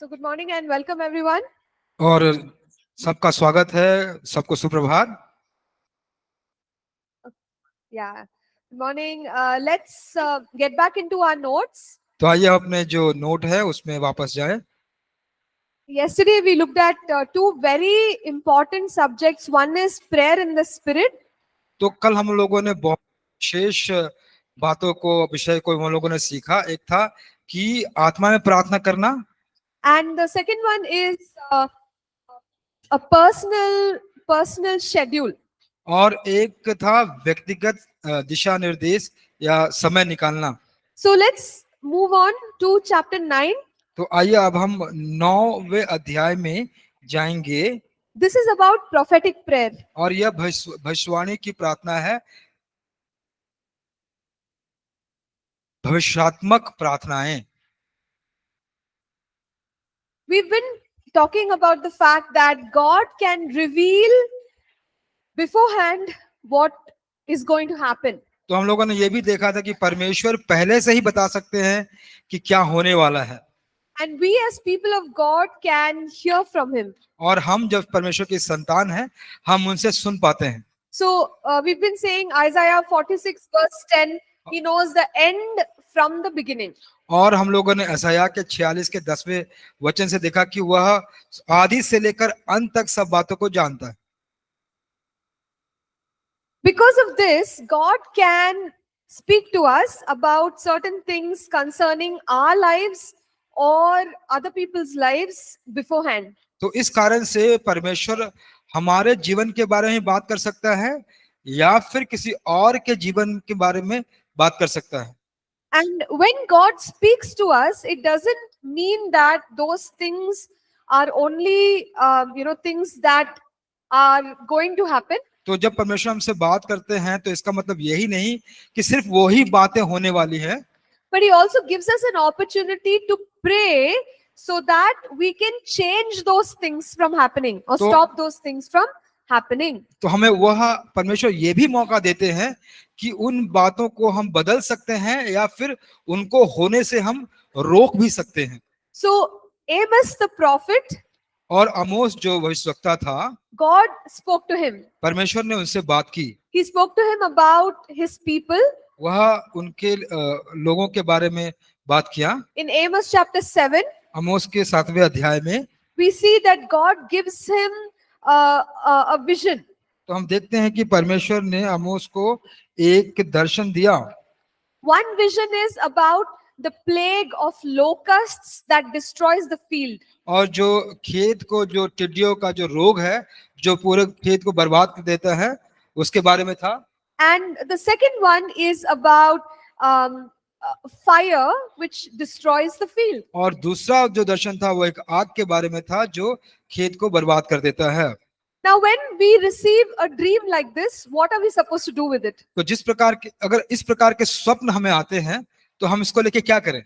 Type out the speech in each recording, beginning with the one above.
So good morning and welcome everyone. और सबका स्वागत है, सबको सुप्रभात। Yeah. Good morning. Let's get back into our notes. तो आइए अपने जो नोट है उसमें वापस जाएं। Yesterday we looked at two very important subjects. One is prayer in the spirit, तो कल हम लोगों ने बहुत विशेष बातों को विषय को हम लोगों ने सीखा। एक था कि आत्मा में प्रार्थना करना, and the second one is a personal schedule. और एक था व्यक्तिगत दिशा निर्देश या समय निकालना। So let's move on to chapter 9. तो आइए अब हम 9वें अध्याय में जाएंगे, This is about prophetic prayer. और यह भविष्यवाणी की प्रार्थना है, भविष्यात्मक प्रार्थनाएं। We've been talking about the fact that God can reveal beforehand what is going to happen. तो हम लोगों ने ये भी देखा था कि परमेश्वर पहले से ही बता सकते हैं कि क्या होने वाला है, And we as people of God can hear from him. और हम जब परमेश्वर की संतान हैं हम उनसे सुन पाते हैं। So we've been saying Isaiah 46 verse 10, he knows the end from the beginning. और हम लोगों ने यशायाह के 46 के 10वें वचन से देखा कि वह आदि से लेकर अंत तक सब बातों को जानता है। Because of this, God can speak to us about certain things concerning our lives or other people's lives beforehand. तो इस कारण से परमेश्वर हमारे जीवन के बारे में बात कर सकता है या फिर किसी और के जीवन के बारे में बात कर सकता है। And when God speaks to us, it doesn't mean that those things are only, things that are going to happen. तो जब परमेश्वर हमसे बात करते हैं तो इसका मतलब यही नहीं कि सिर्फ वही बातें होने वाली है, But He also gives us an opportunity to pray so that we can change those things from happening or So- stop those things from happening. तो हमें वह परमेश्वर ये भी मौका देते हैं कि उन बातों को हम बदल सकते हैं या फिर उनको होने से हम रोक भी सकते हैं। So Amos the prophet, और आमोस जो भविष्यवक्ता था, God spoke to him. परमेश्वर ने उनसे बात की। He spoke to him about his people. वह उनके लोगों के बारे में बात किया। In Amos chapter 7, आमोस के 7वें अध्याय में we see that God gives him a vision. तो हम देखते हैं कि परमेश्वर ने आमोस को एक दर्शन दिया। One vision is about the plague of locusts that destroys the field. और जो खेत को जो टिड्डियों का जो रोग है जो पूरे खेत को बर्बाद कर देता है उसके बारे में था। And the second one is about fire which destroys the field. और दूसरा जो दर्शन था वो एक आग के बारे में था जो खेत को बर्बाद कर देता है। Now when we receive a dream like this, what are we supposed to do with it? तो जिस प्रकार के अगर इस प्रकार के स्वप्न हमें आते हैं तो हम इसको लेके क्या करें?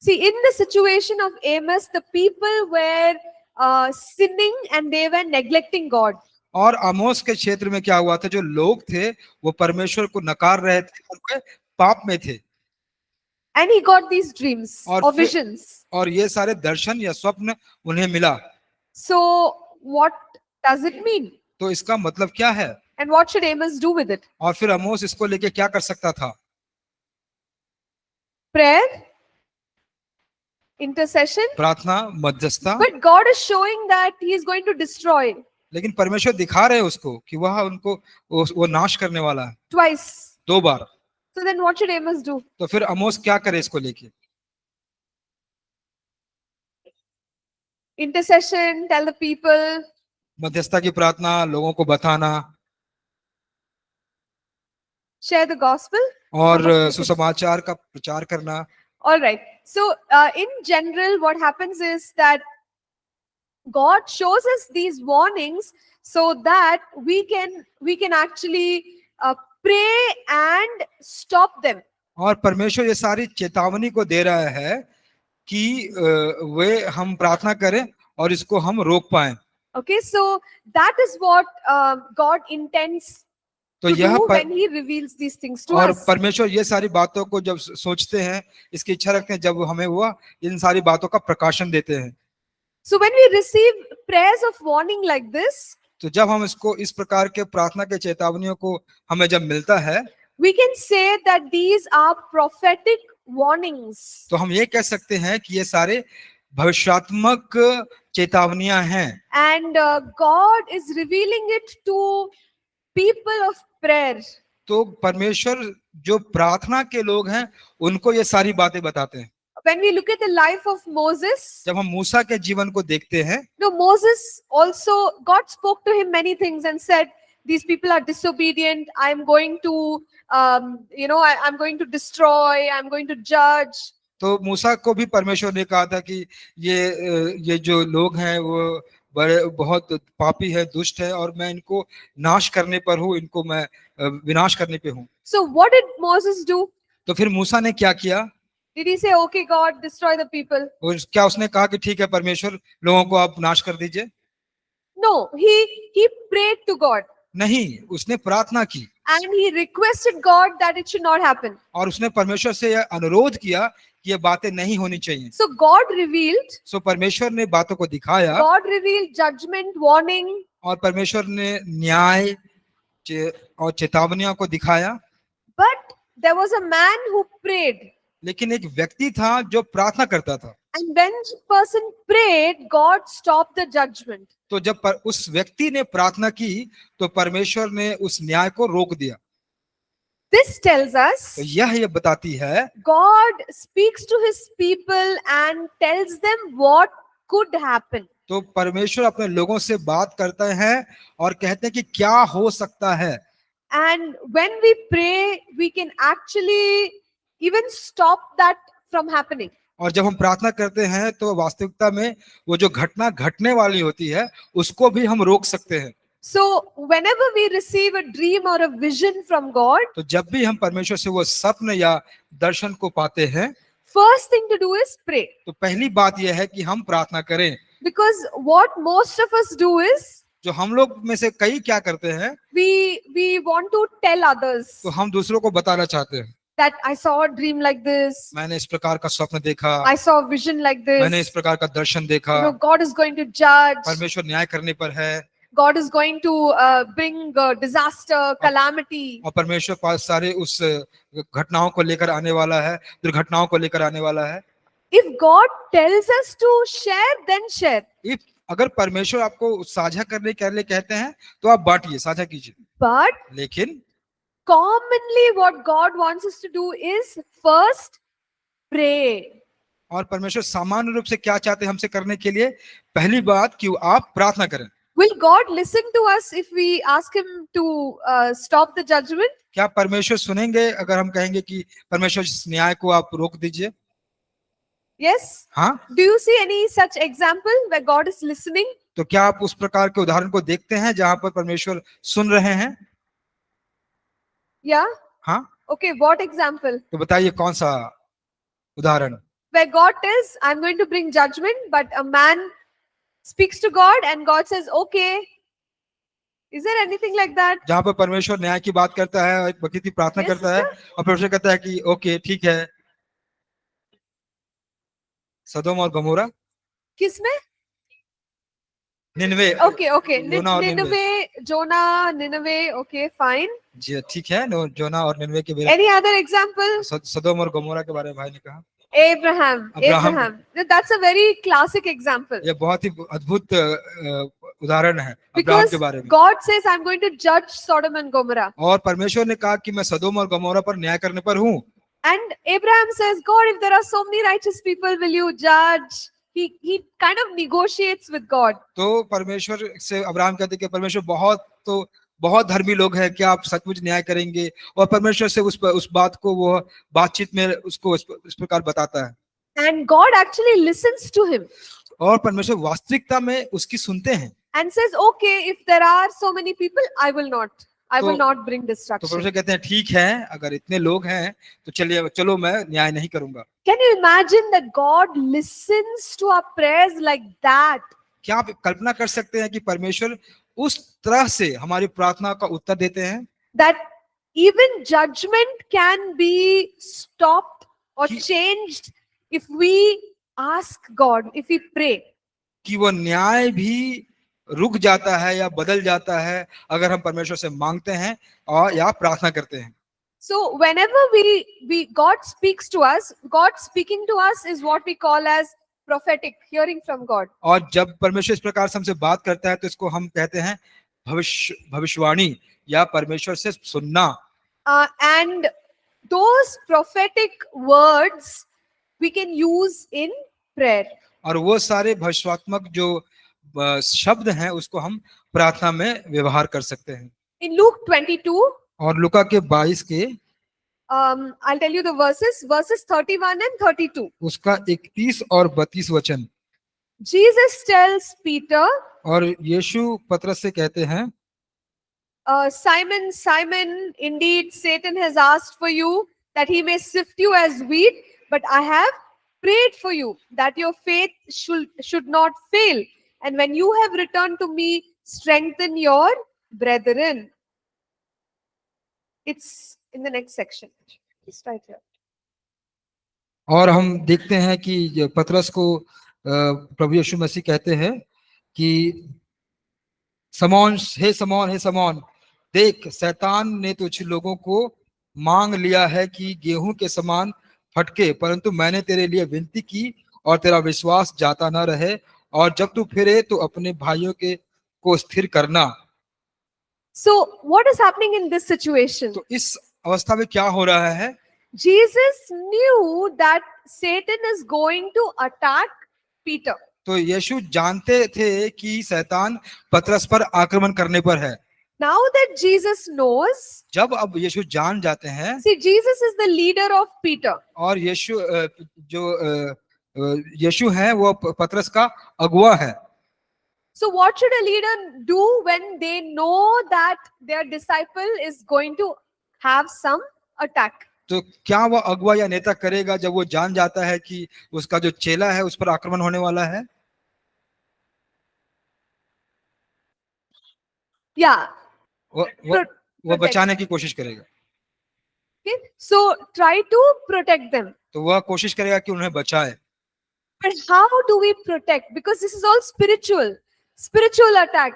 See, in the situation of Amos, the people were sinning and they were neglecting God. और आमोस के क्षेत्र में क्या हुआ था, जो लोग थे वो परमेश्वर को नकार रहे थे और वे पाप में थे। And he got these dreams और or फिर- visions. और ये सारे दर्शन या स्वप्न उन्हें मिला। So what does it mean? तो इसका मतलब क्या है And what should Amos do with it? और फिर आमोस इसको लेके क्या कर सकता था? Prayer, intercession. प्रार्थना, मध्यस्थता। But God is showing that he is going to destroy लेकिन परमेश्वर दिखा रहे हैं उसको कि वह उनको वो नाश करने वाला है twice. 2 bar. So then what should Amos do? तो फिर आमोस क्या करे इसको लेके? Intercession, tell the people. मध्यस्थता की प्रार्थना, लोगों को बताना Share the gospel. और सुसमाचार का प्रचार करना। All right. So in general, what happens is that God shows us these warnings so that we can actually pray and stop them. और परमेश्वर ये सारी चेतावनी को दे रहा है कि वे हम प्रार्थना करें और इसको हम रोक पाएं। Okay, so that is what God intends तो to यह do when He reveals these things to और us. परमेश्वर ये सारी बातों को जब सोचते हैं, इसकी इच्छा रखते हैं, जब हमें हुआ इन सारी बातों का प्रकाशन देते हैं। So when we receive prayers of warning like this, तो जब हम इसको इस प्रकार के प्रार्थना के चेतावनियों को हमें जब मिलता है, we can say that these are prophetic warnings. तो हम ये कह सकते हैं कि ये सारे भविष्यात्मक चेतावनियां हैं, And God is revealing it to people of prayer. तो परमेश्वर जो प्रार्थना के लोग हैं उनको ये सारी बातें बताते हैं। When we look at the life of Moses, जब हम मूसा के जीवन को देखते हैं, no, Moses also, God spoke to him many things and said, these people are disobedient. I'm going to, I'm going to destroy, I'm going to judge. तो मूसा को भी परमेश्वर ने कहा था कि ये जो लोग हैं वो बड़े बहुत पापी है, दुष्ट है, और मैं इनको नाश करने पर हूँ, इनको मैं विनाश करने पे हूँ। So what did Moses do? तो फिर मूसा ने क्या किया? Did he say, okay, God, destroy the people? और क्या उसने कहा कि ठीक है परमेश्वर, लोगों को आप नाश कर दीजिए? No, he prayed to God नहीं, उसने प्रार्थना की and he requested God that it should not happen. और उसने परमेश्वर से यह अनुरोध किया कि ये बातें नहीं होनी चाहिए। So God revealed, सो परमेश्वर ने बातों को दिखाया, God revealed judgment, warning, और परमेश्वर ने न्याय और चेतावनियों को दिखाया। but there was a man who prayed. लेकिन एक व्यक्ति था जो प्रार्थना करता था, And when the person prayed, God stopped the judgment. तो जब उस व्यक्ति ने प्रार्थना की तो परमेश्वर ने उस न्याय को रोक दिया। This tells us तो यह बताती है God speaks to his people and tells them what could happen. तो परमेश्वर अपने लोगों से बात करते हैं और कहते हैं कि क्या हो सकता है। And when we pray, we can actually even stop that from happening. और जब हम प्रार्थना करते हैं तो वास्तविकता में वो जो घटना घटने वाली होती है उसको भी हम रोक सकते हैं। So whenever we receive a dream or a vision from God, तो जब भी हम परमेश्वर से वो स्वप्न या दर्शन को पाते हैं, first thing to do is pray. तो पहली बात यह है कि हम प्रार्थना करें। Because what most of us do is जो हम लोग में से कई क्या करते हैं, we want to tell others तो हम दूसरों को बताना चाहते हैं, that I saw a dream like this, मैंने इस प्रकार का स्वप्न देखा, I saw a vision like मैंने इस this. प्रकार का दर्शन देखा, God is going to judge. परमेश्वर न्याय करने पर है, God is going to bring disaster, calamity. और परमेश्वर पास सारे उस घटनाओं को लेकर आने वाला है, दुर्घटनाओं को लेकर आने वाला है। If God tells us to share, then share. अगर परमेश्वर आपको साझा करने के लिए कहते हैं तो आप बांटिए, साझा कीजिए। But लेकिन commonly what God wants us to do is first pray. और परमेश्वर सामान्य रूप से क्या चाहते हैं हमसे करने के लिए? पहली बात कि आप प्रार्थना करें। Will God listen to us if we ask him to stop the judgment? क्या परमेश्वर सुनेंगे अगर हम कहेंगे कि परमेश्वर इस न्याय को आप रोक दीजिए? Yes. हाँ, Do you see any such example where God is listening? तो क्या आप उस प्रकार के उदाहरण को देखते हैं जहां पर परमेश्वर सुन रहे हैं? Yeah. हाँ, Okay, what example? तो बताइए कौन सा उदाहरण? Where God tells, I'm going to bring judgment, but a man speaks to God and God says, okay. Is there anything like that? जहां पर परमेश्वर न्याय की बात करता है, एक व्यक्ति प्रार्थना Yes, करता है और परमेश्वर कहता है कि ओके ठीक है। सदोम और गमोरा, किसमें? Nineveh, Okay, okay. योना और Nineveh. Jonah, Nineveh. Okay, fine. जी ठीक है, जोना और निनवे के बारे Any other example? सदोम और गमोरा के बारे में भाई ने कहा। Abraham. Abraham. That's a very classic example. ये बहुत ही अद्भुत उदाहरण है अब्राहम Because के बारे में। God says, I'm going to judge Sodom and Gomorrah. और परमेश्वर ने कहा कि मैं सदोम और गमोरा पर न्याय करने पर हूँ। And Abraham says, God, if there are so many righteous people, will you judge? He kind of negotiates with God. तो परमेश्वर से अब्राहम कहते कि परमेश्वर बहुत धर्मी लोग हैं, क्या आप सचमुच न्याय करेंगे? और परमेश्वर से उस बात को वो बातचीत में उसको इस प्रकार बताता है। And God actually listens to him. और परमेश्वर वास्तविकता में उसकी सुनते हैं। And says, okay, if there are so many people, I will not bring तो destruction. परमेश्वर कहते हैं ठीक है, अगर इतने लोग हैं तो चलो मैं न्याय नहीं करूंगा। Can you imagine that God listens to our prayers like that? क्या आप कल्पना कर सकते हैं कि परमेश्वर उस तरह से हमारी प्रार्थना का उत्तर देते हैं? That even judgment can be stopped or changed if we ask God, if we pray. कि वो न्याय भी रुक जाता है या बदल जाता है अगर हम परमेश्वर से मांगते हैं और या प्रार्थना करते हैं। So whenever we God speaks to us, God speaking to us is what we call as prophetic, hearing from God. और जब परमेश्वर इस प्रकार से हमसे बात करता है तो इसको हम कहते हैं भविष्यवाणी या परमेश्वर से सुनना। And those prophetic words we can use in prayer. और वो सारे भविष्यवात्मक जो शब्द हैं उसको हम प्रार्थना में व्यवहार कर सकते हैं। In Luke 22, और लुका के 22 के I'll tell you the verses 31 and 32. उसका 31 और 32 वचन। Jesus tells Peter, और यीशु पतरस से कहते हैं, Simon, Simon, indeed Satan has asked for you that he may sift you as wheat, but I have prayed for you that your faith should not fail. And when you have returned to me, strengthen your brethren. It's in the next section. It's right here. और हम देखते हैं कि पतरस को प्रभु यीशु मसीह कहते हैं कि समौन, हे समौन, देख शैतान ने तुझ लोगों को मांग लिया है कि गेहूं के समान फटके, परंतु मैंने तेरे लिए विनती की और तेरा विश्वास जाता न रहे, और जब तू फिरे तो अपने भाइयों के को स्थिर करना। So what is happening in this situation? तो इस अवस्था में क्या हो रहा है? Jesus knew that Satan is going to attack Peter. तो यीशु जानते थे कि शैतान पतरस पर आक्रमण करने पर है। Now that Jesus knows, जब अब यीशु जान जाते हैं, see, Jesus is the leader of Peter. और यीशु यीशु है वो पतरस का अगुवा है। So what should a leader do when they know that their disciple is going to have some attack? तो क्या वह अगुवा या नेता करेगा जब वो जान जाता है कि उसका जो चेला है उस पर आक्रमण होने वाला है? Yeah. वो बचाने की कोशिश करेगा। Okay. So try to protect them. तो वह कोशिश करेगा कि उन्हें बचाए। But how do we protect? Because this is all spiritual attack.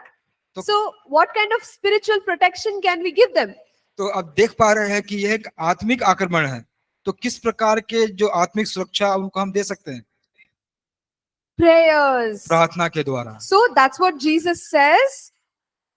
So what kind of spiritual protection can we give them? तो अब देख पा रहे हैं कि यह एक आत्मिक आक्रमण है, तो किस प्रकार के जो आत्मिक सुरक्षा उनको हम दे सकते हैं? Prayers. प्रार्थना के द्वारा। So that's what Jesus says.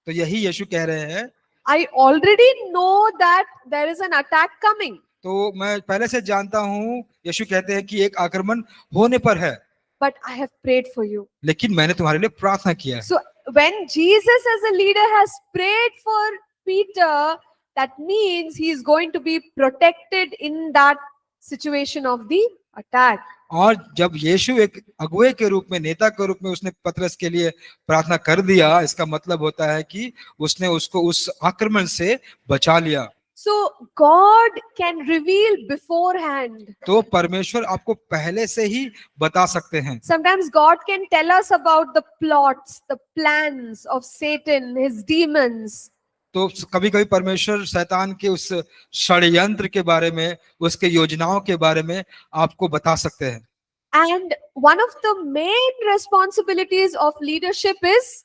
तो यही यीशु कह रहे हैं, I already know that there is an attack coming. तो मैं पहले से जानता हूँ, यीशु कहते हैं कि एक आक्रमण होने पर है, But I have prayed for you. लेकिन मैंने तुम्हारे लिए प्रार्थना किया है। So when Jesus as a leader has prayed for Peter, that means he is going to be protected in that situation of the attack. और जब यीशु एक अगुवे के रूप में, नेता के रूप में उसने पतरस के लिए प्रार्थना कर दिया, इसका मतलब होता है कि उसने उसको उस आक्रमण से बचा लिया। So God can reveal beforehand. तो परमेश्वर आपको पहले से ही बता सकते हैं। Sometimes God can tell us about the plots, the plans of Satan, his demons. तो कभी-कभी परमेश्वर शैतान के उस षड्यंत्र के बारे में, उसके योजनाओं के बारे में आपको बता सकते हैं। And one of the main responsibilities of leadership is,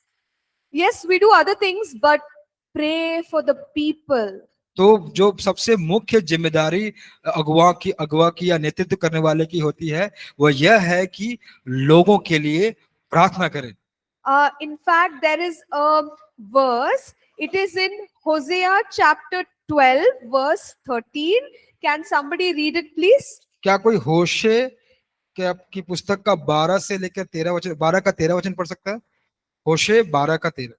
yes, we do other things, but pray for the people. तो जो सबसे मुख्य जिम्मेदारी अगुवा की या नेतृत्व करने वाले की होती है, वो यह है कि लोगों के लिए प्रार्थना करें। In fact, there is a verse. It is in Hosea chapter 12, verse 13. Can somebody read it, please? क्या कोई होशे की पुस्तक का 12 से लेकर 13 वचन, 12 का 13 वचन पढ़ सकता है? होशे 12 का 13।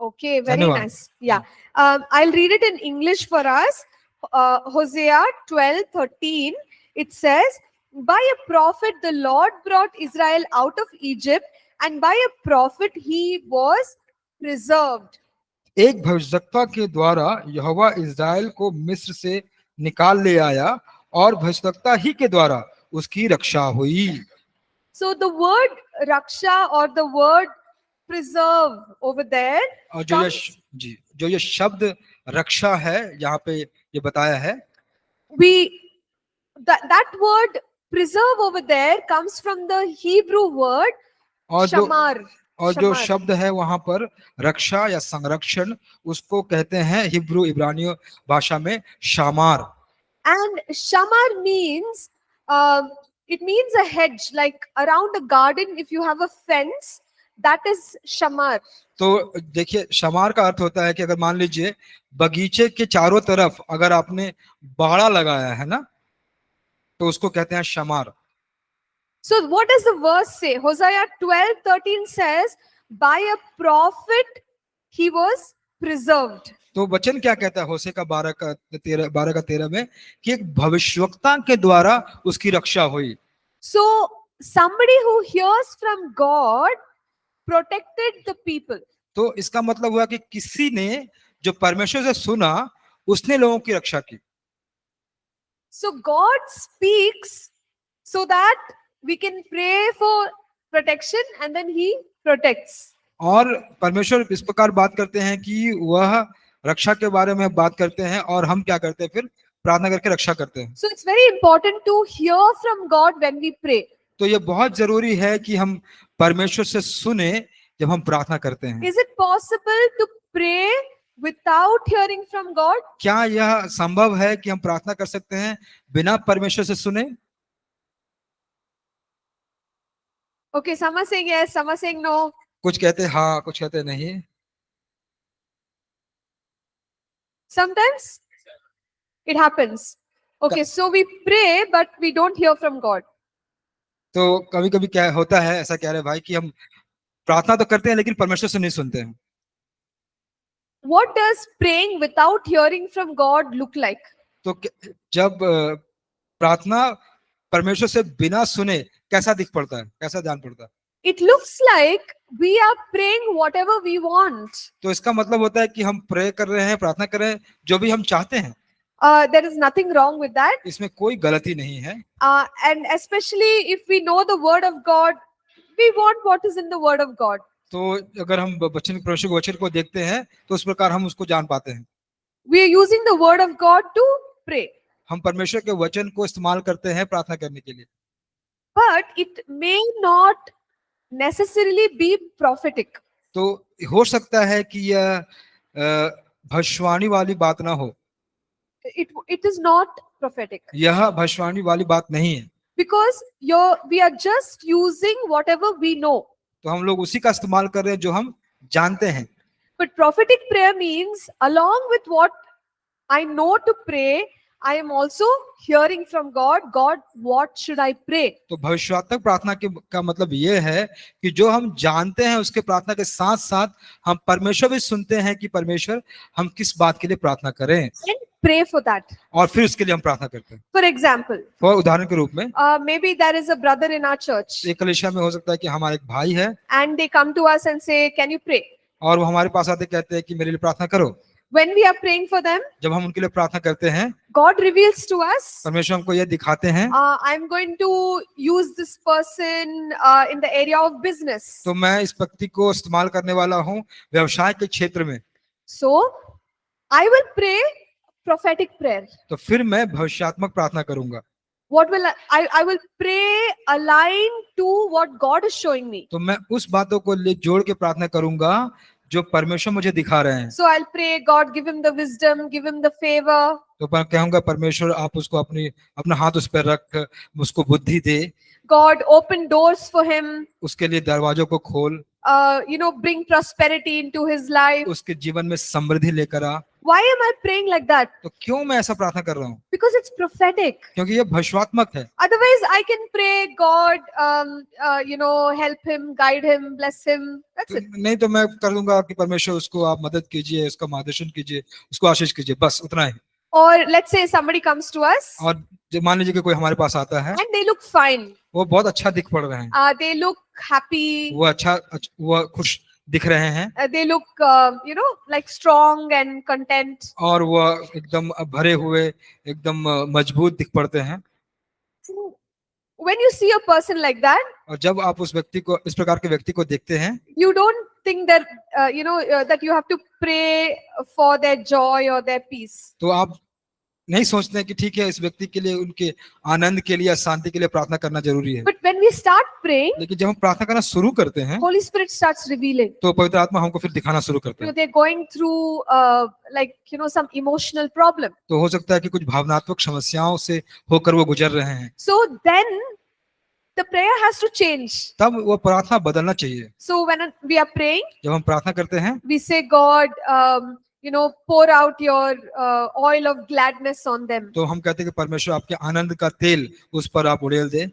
Okay, very धन्यवाद। nice. Yeah. I'll read it in English for us. Hosea 12:13. It says, by a prophet the Lord brought Israel out of Egypt, and by a prophet he was preserved. एक भविष्यवक्ता के द्वारा यहोवा इस्राएल को मिस्र से निकाल ले आया, और भविष्यवक्ता ही के द्वारा उसकी रक्षा हुई। So the word raksha or the word preserve over there और जो ये comes, जी जो ये शब्द रक्षा है यहाँ पे ये बताया है, that word preserve over there comes from the Hebrew word और जो shamar. और जो Shamar. शब्द है वहां पर रक्षा या संरक्षण, उसको कहते हैं हिब्रू इब्रानी भाषा में शामार। And shamar means, it means a hedge, like around a garden. If you have a fence, that is shamar. तो देखिए शमार का अर्थ होता है कि अगर मान लीजिए बगीचे के चारों तरफ अगर आपने बाड़ा लगाया है ना, तो उसको कहते हैं शमार। So what does the verse say? Hosea 12:13 says, by a prophet he was preserved. तो वचन क्या कहता है होशे का 12 का 13 में कि एक भविष्यवक्ता के द्वारा उसकी रक्षा हुई। So somebody who hears from God protected the people. तो इसका मतलब हुआ कि किसी ने जो परमेश्वर से सुना उसने लोगों की रक्षा की। So God speaks so that we can pray for protection and then he protects. और परमेश्वर इस प्रकार बात करते हैं कि वह रक्षा के बारे में बात करते हैं और हम क्या करते हैं, फिर प्रार्थना करके रक्षा करते हैं। So it's very important to hear from God when we pray. तो ये बहुत जरूरी है कि हम परमेश्वर से सुने जब हम प्रार्थना करते हैं। Is it possible to pray without hearing from God? क्या यह संभव है कि हम प्रार्थना कर सकते हैं बिना परमेश्वर से सुने? Okay, some are saying yes, some are saying no. कुछ कहते हैं हाँ, कुछ कहते हैं नहीं। Sometimes it happens. Okay, so we pray but we don't hear from God. तो कभी कभी क्या होता है, ऐसा कह रहे भाई कि हम प्रार्थना तो करते हैं लेकिन परमेश्वर से नहीं सुनते हैं। What does praying without hearing from God look like? तो जब प्रार्थना परमेश्वर से बिना सुने कैसा दिख पड़ता है, कैसा जान पड़ता है? It looks like we are praying whatever we want. तो इसका मतलब होता है कि हम प्रे कर रहे हैं, प्रार्थना कर रहे हैं जो भी हम चाहते हैं। There is nothing wrong with that. इसमें कोई गलती नहीं है। And especially if we know the word of God, we want what is in the word of God. तो अगर हम परमेश्वर के वचन को देखते हैं तो उस प्रकार हम उसको जान पाते हैं। We are using the word of God to pray. हम परमेश्वर के वचन को इस्तेमाल करते हैं प्रार्थना करने के लिए। But it may not necessarily be prophetic. तो हो सकता है कि यह भविष्यवाणी वाली बात ना हो। It is not prophetic. यह भविष्यवाणी वाली बात नहीं है। Because we are just using whatever we know. तो हम लोग उसी का इस्तेमाल कर रहे हैं जो हम जानते हैं। But prophetic prayer means along with what I know to pray, I am also hearing from God. God, what should I pray? तो भविष्यवात्मक प्रार्थना का मतलब ये है कि जो हम जानते हैं उसके प्रार्थना के साथ साथ हम परमेश्वर भी सुनते हैं कि परमेश्वर हम किस बात के लिए प्रार्थना करें, And pray for that. और फिर उसके लिए हम प्रार्थना करते हैं। For example, फॉर उदाहरण के रूप में maybe there is a brother in our church एक कलीसिया में हो सकता है कि हमारा एक भाई है and they come to us and say, can you pray? और वो हमारे पास आते कहते हैं कि मेरे लिए प्रार्थना करो। When we are praying for them, जब हम उनके लिए प्रार्थना करते हैं God reveals to us, परमेश्वर हमको यह दिखाते हैं I'm going to use this person in the area of business. तो मैं इस व्यक्ति को इस्तेमाल करने वाला हूँ व्यवसाय के क्षेत्र में। So I will pray prophetic prayer. तो फिर मैं भविष्यात्मक प्रार्थना करूंगा। What will I will pray aligned to what God is showing me. तो मैं उस बातों को ले जोड़ के प्रार्थना करूंगा जो परमेश्वर मुझे दिखा रहे हैं। So I'll pray, God, give him the wisdom, give him the favor. तो मैं कहूंगा परमेश्वर आप उसको अपना हाथ उस पर रख, उसको बुद्धि दे। God, open doors for him. उसके लिए दरवाजों को खोल। Bring prosperity into his life. उसके जीवन में समृद्धि लेकर आ। Why am I praying like that? तो क्यों मैं ऐसा प्रार्थना कर रहा हूँ? Because it's prophetic. क्योंकि ये भविष्यवात्मक है। Otherwise, I can pray, God, help him, guide him, bless him. That's it. नहीं तो मैं कर दूंगा कि परमेश्वर उसको आप मदद कीजिए, उसका मार्गदर्शन कीजिए, उसको आशीष कीजिए, बस उतना ही। Or let's say somebody comes to us और मान लीजिए कि कोई हमारे पास आता है, and they look fine. वो बहुत अच्छा दिख पड़ रहे हैं, They look happy. वो खुश दिख रहे हैं, They look, like strong and content. और वो एकदम भरे हुए, एकदम मजबूत दिख पड़ते हैं। When you see a person like that, और जब आप उस व्यक्ति को, इस प्रकार के व्यक्ति को देखते हैं, you don't think that that you have to pray for their joy or their peace. तो आप नहीं सोचते हैं कि ठीक है इस व्यक्ति के लिए उनके आनंद के लिए या शांति के लिए प्रार्थना करना जरूरी है, But when we start praying, लेकिन जब हम प्रार्थना करना शुरू करते हैं Holy Spirit starts revealing. तो पवित्र आत्मा हमको फिर दिखाना शुरू करता है। They're going through some emotional problem. तो हो सकता है कि कुछ भावनात्मक समस्याओं से होकर वो गुजर रहे हैं, So then the prayer has to change. तब वो प्रार्थना बदलना चाहिए। So when we are praying, जब हम प्रार्थना करते हैं we say, God, pour out your oil of gladness on them. तो हम कहते हैं कि परमेश्वर आपके आनंद का तेल उस पर आप उड़ेल दे,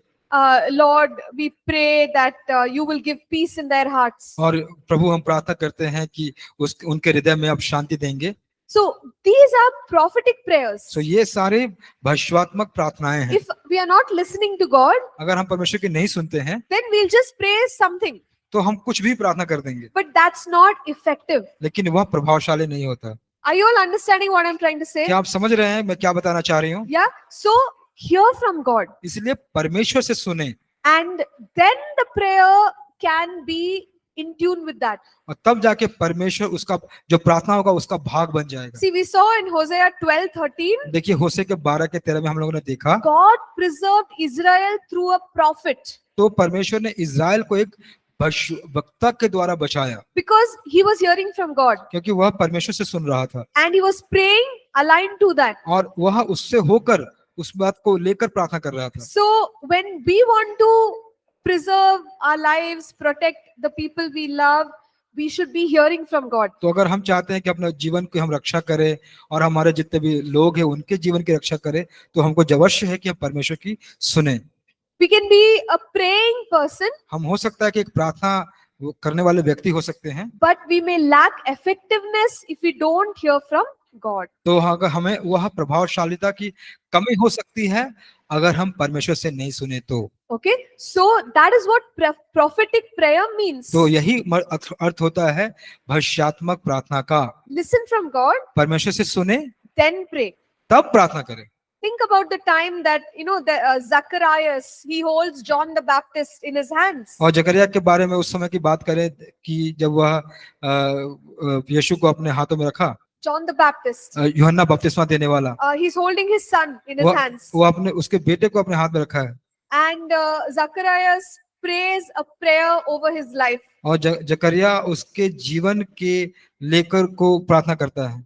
Lord, we pray that you will give peace in their hearts. और प्रभु हम प्रार्थना करते हैं कि उनके हृदय में आप शांति देंगे। So these are prophetic prayers. तो ये सारे भविष्यवात्मक प्रार्थनाएं हैं। If we are not listening to God, अगर हम परमेश्वर की नहीं सुनते हैं then we'll just pray something. तो हम कुछ भी प्रार्थना कर देंगे, But that's not effective. लेकिन वह प्रभावशाली नहीं होता। Are you all understanding what I'm trying to say? क्या आप समझ रहे हैं मैं क्या बताना चाह रही हूँ? Yeah. So hear from God. इसलिए परमेश्वर से सुने, And then the prayer can be in tune with that. और तब जाके परमेश्वर उसका जो प्रार्थना होगा उसका भाग बन जाएगा। See, we saw in Hosea 12:13, देखिए होशे के 12 के 13 में हम लोगों ने देखा God preserved Israel through a prophet तो परमेश्वर ने इज़राइल को एक वक्ता के द्वारा बचाया, because he was hearing from God क्योंकि वह परमेश्वर से सुन रहा था and he was praying aligned to that. और वह उससे होकर उस बात को लेकर प्रार्थना कर रहा था। So when we want to preserve our lives, protect the people we love, we should be hearing from God. तो अगर हम चाहते हैं कि अपने जीवन की हम रक्षा करें और हमारे जितने भी लोग हैं उनके जीवन की रक्षा करें, तो हमको अवश्य है कि हम परमेश्वर की सुने। We can be a praying person, हम हो सकता है कि एक प्रार्थना करने वाले व्यक्ति हो सकते हैं, but we may lack effectiveness if we don't hear from God. तो अगर हमें वह प्रभावशालीता की कमी हो सकती है अगर हम परमेश्वर से नहीं सुने तो। Okay, so that is what prophetic prayer means. तो यही अर्थ होता है भविष्यात्मक प्रार्थना का। Listen from God, परमेश्वर से सुने then pray. तब प्रार्थना करें। Think about the time that Zacharias, he holds John the Baptist in his hands. और जकरिया के बारे में उस समय की बात करें कि जब वह यीशु को अपने हाथों में रखा, John the Baptist, यूहन्ना बपतिस्मा देने वाला, he's holding his son in his hands. वो अपने उसके बेटे को अपने हाथ में रखा है And Zacharias prays a prayer over his life. और जकरिया उसके जीवन के लेकर को प्रार्थना करता है।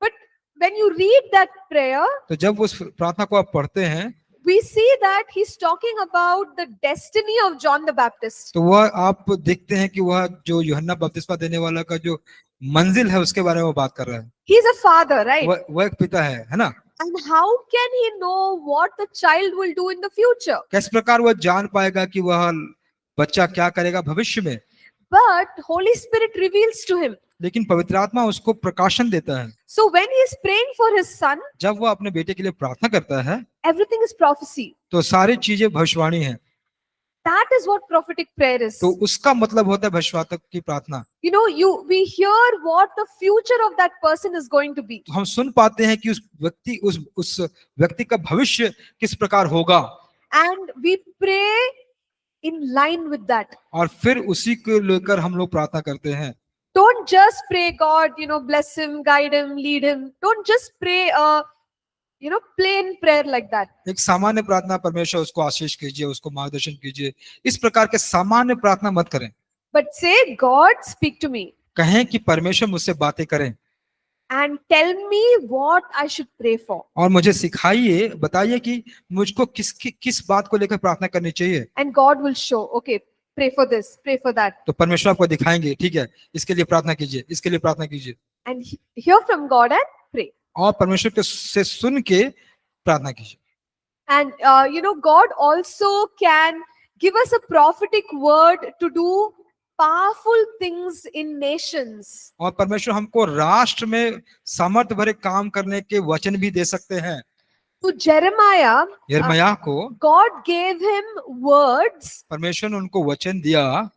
But when you read that prayer, तो जब उस प्रार्थना को आप पढ़ते हैं we see that he's talking about the destiny of John the Baptist. तो वह आप देखते हैं कि वह जो यूहन्ना बपतिस्मा देने वाला का जो मंजिल है उसके बारे में वो बात कर रहा है। He's a father, right? वह एक पिता है ना? And how can he know what the child will do in the future? किस प्रकार वह जान पाएगा कि वह बच्चा क्या करेगा भविष्य में? But Holy Spirit reveals to him. लेकिन पवित्र आत्मा उसको प्रकाशन देता है। So when he is praying for his son, जब वह अपने बेटे के लिए प्रार्थना करता है everything is prophecy. तो सारी चीजें भविष्यवाणी है। That is what prophetic prayer is. तो उसका मतलब होता है भविष्यवाणी की प्रार्थना। We hear what the future of that person is going to be. तो हम सुन पाते हैं कि उस व्यक्ति का भविष्य किस प्रकार होगा, And we pray in line with that. और फिर उसी को लेकर हम लोग प्रार्थना करते हैं। Don't just pray, God, bless him, guide him, lead him. Don't just pray a plain prayer like that. एक सामान्य प्रार्थना, परमेश्वर उसको आशीष कीजिए, उसको मार्गदर्शन कीजिए, इस प्रकार के सामान्य प्रार्थना मत करें। But say, God, speak to me कहें कि परमेश्वर मुझसे बातें करें and tell me what I should pray for. और मुझे सिखाइए, बताइए कि मुझको किस बात को लेकर प्रार्थना करनी चाहिए। And God will show, okay, pray for this, pray for that. तो परमेश्वर आपको दिखाएंगे, ठीक है, इसके लिए प्रार्थना कीजिए, इसके लिए प्रार्थना कीजिए, And hear from God and pray. और परमेश्वर के से सुन के प्रार्थना कीजिए। And God also can give us a prophetic word to do powerful things in nations. और परमेश्वर हमको राष्ट्र में सामर्थ्य भरे काम करने के वचन भी दे सकते हैं। To Jeremiah, यिर्मयाह को God gave him words परमेश्वर ने उनको वचन दिया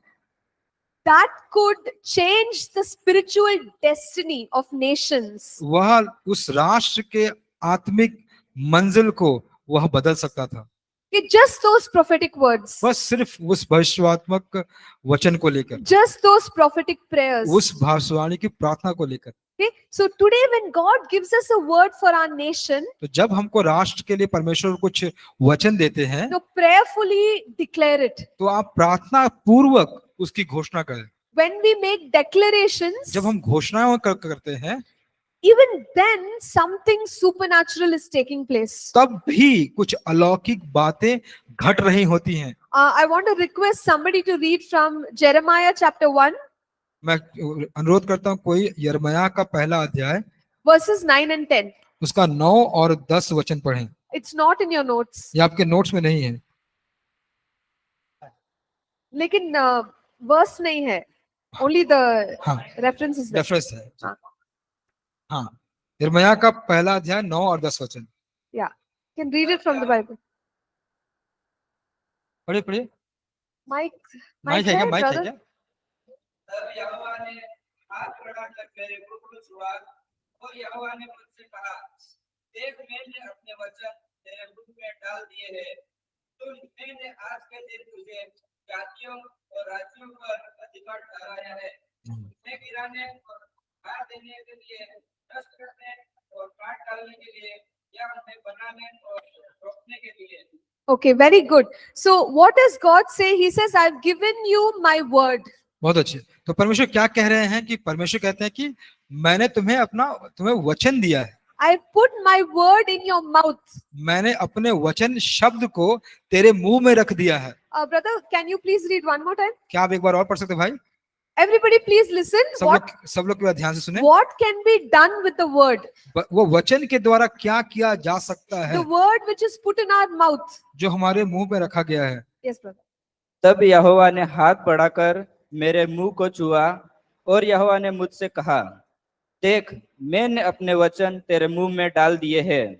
that could change the spiritual destiny of nations. वह उस राष्ट्र के आत्मिक मंजिल को वह बदल सकता था। Okay, just those prophetic words, बस सिर्फ उस भविष्यवात्मक वचन को लेकर, just those prophetic prayers. उस भविष्यवाणी की प्रार्थना को लेकर। Okay, so today when God gives us a word for our nation, तो जब हमको राष्ट्र के लिए परमेश्वर कुछ वचन देते हैं, so prayerfully declare it. तो आप प्रार्थना पूर्वक उसकी घोषणा करें। When we make declarations, जब हम घोषणाएं करते हैं, even then something supernatural is taking place. तब भी कुछ अलौकिक बातें घट रही होती हैं। I want to request somebody to read from Jeremiah chapter 1, मैं अनुरोध करता हूं कोई यिर्मयाह का पहला अध्याय verses 9 and 10. उसका 9 और 10 वचन पढ़ें। It's not in your notes. ये आपके नोट्स में नहीं है, लेकिन verse नहीं है. Only the हाँ reference is there. रेफरेंस है। हाँ. हाँ, यिर्मयाह का पहला अध्याय 9 और 10 वचन Yeah. You can read it from the Bible. पढ़िए पढ़िए। Mike माइक है क्या? माइक है brother? क्या? तब यहोवा ने हाथ बढ़ाकर मेरे मुख को छुआ और यहोवा ने मुझसे कहा, देख मैंने अपने वचन तेरे मुख में डाल दिए हैं। मैंने आज के दिन तुझे जातियों और राज्यों पर अधिकार ठहराया है। उन्हें गिराने और ढा देने के लिए, नष्ट करने और काट डालने के लिए, या उन्हें बनाने और रोकने के लिए। Okay, very good. So what does God say? He says, I've given you my word. बहुत अच्छे। तो परमेश्वर क्या कह रहे हैं कि परमेश्वर कहते हैं कि मैंने तुम्हें वचन दिया है। I put my word in your mouth. मैंने अपने वचन शब्द को तेरे मुंह में रख दिया है। Brother, can you please read one more time? क्या आप एक बार और पढ़ सकते हैं भाई? Everybody please listen. सब लोग ध्यान से सुने। What can be done with the word? वो वचन के द्वारा क्या किया जा सकता है The word which is put in our mouth. जो हमारे मुंह में रखा गया है। Yes, brother. तब यहोवा ने हाथ बढ़ाकर मेरे मुंह को छुआ और यहोवा ने मुझसे कहा, देख मैंने अपने वचन तेरे मुंह में डाल दिए हैं।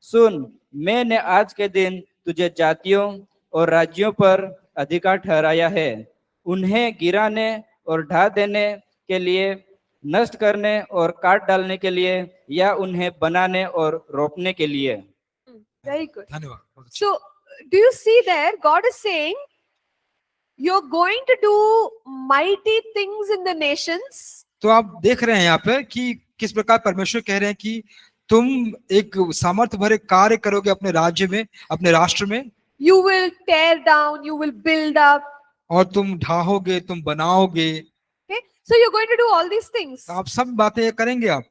सुन, मैंने आज के दिन तुझे जातियों और राज्यों पर अधिकार ठहराया है। उन्हें गिराने और ढा देने के लिए, नष्ट करने और काट डालने के लिए, या उन्हें बनाने और रोपने के लिए। Very good. धन्यवाद। So, do you see there? God is saying, you're going to do mighty things in the nations. तो आप देख रहे हैं यहाँ पे कि किस प्रकार परमेश्वर कह रहे हैं कि तुम एक सामर्थ भरे कार्य करोगे अपने राज्य में, अपने राष्ट्र में। You will tear down, you will build up. और तुम ढाहोगे, तुम बनाओगे। Okay? So you're going to do all these things. तो आप सब बातें करेंगे आप।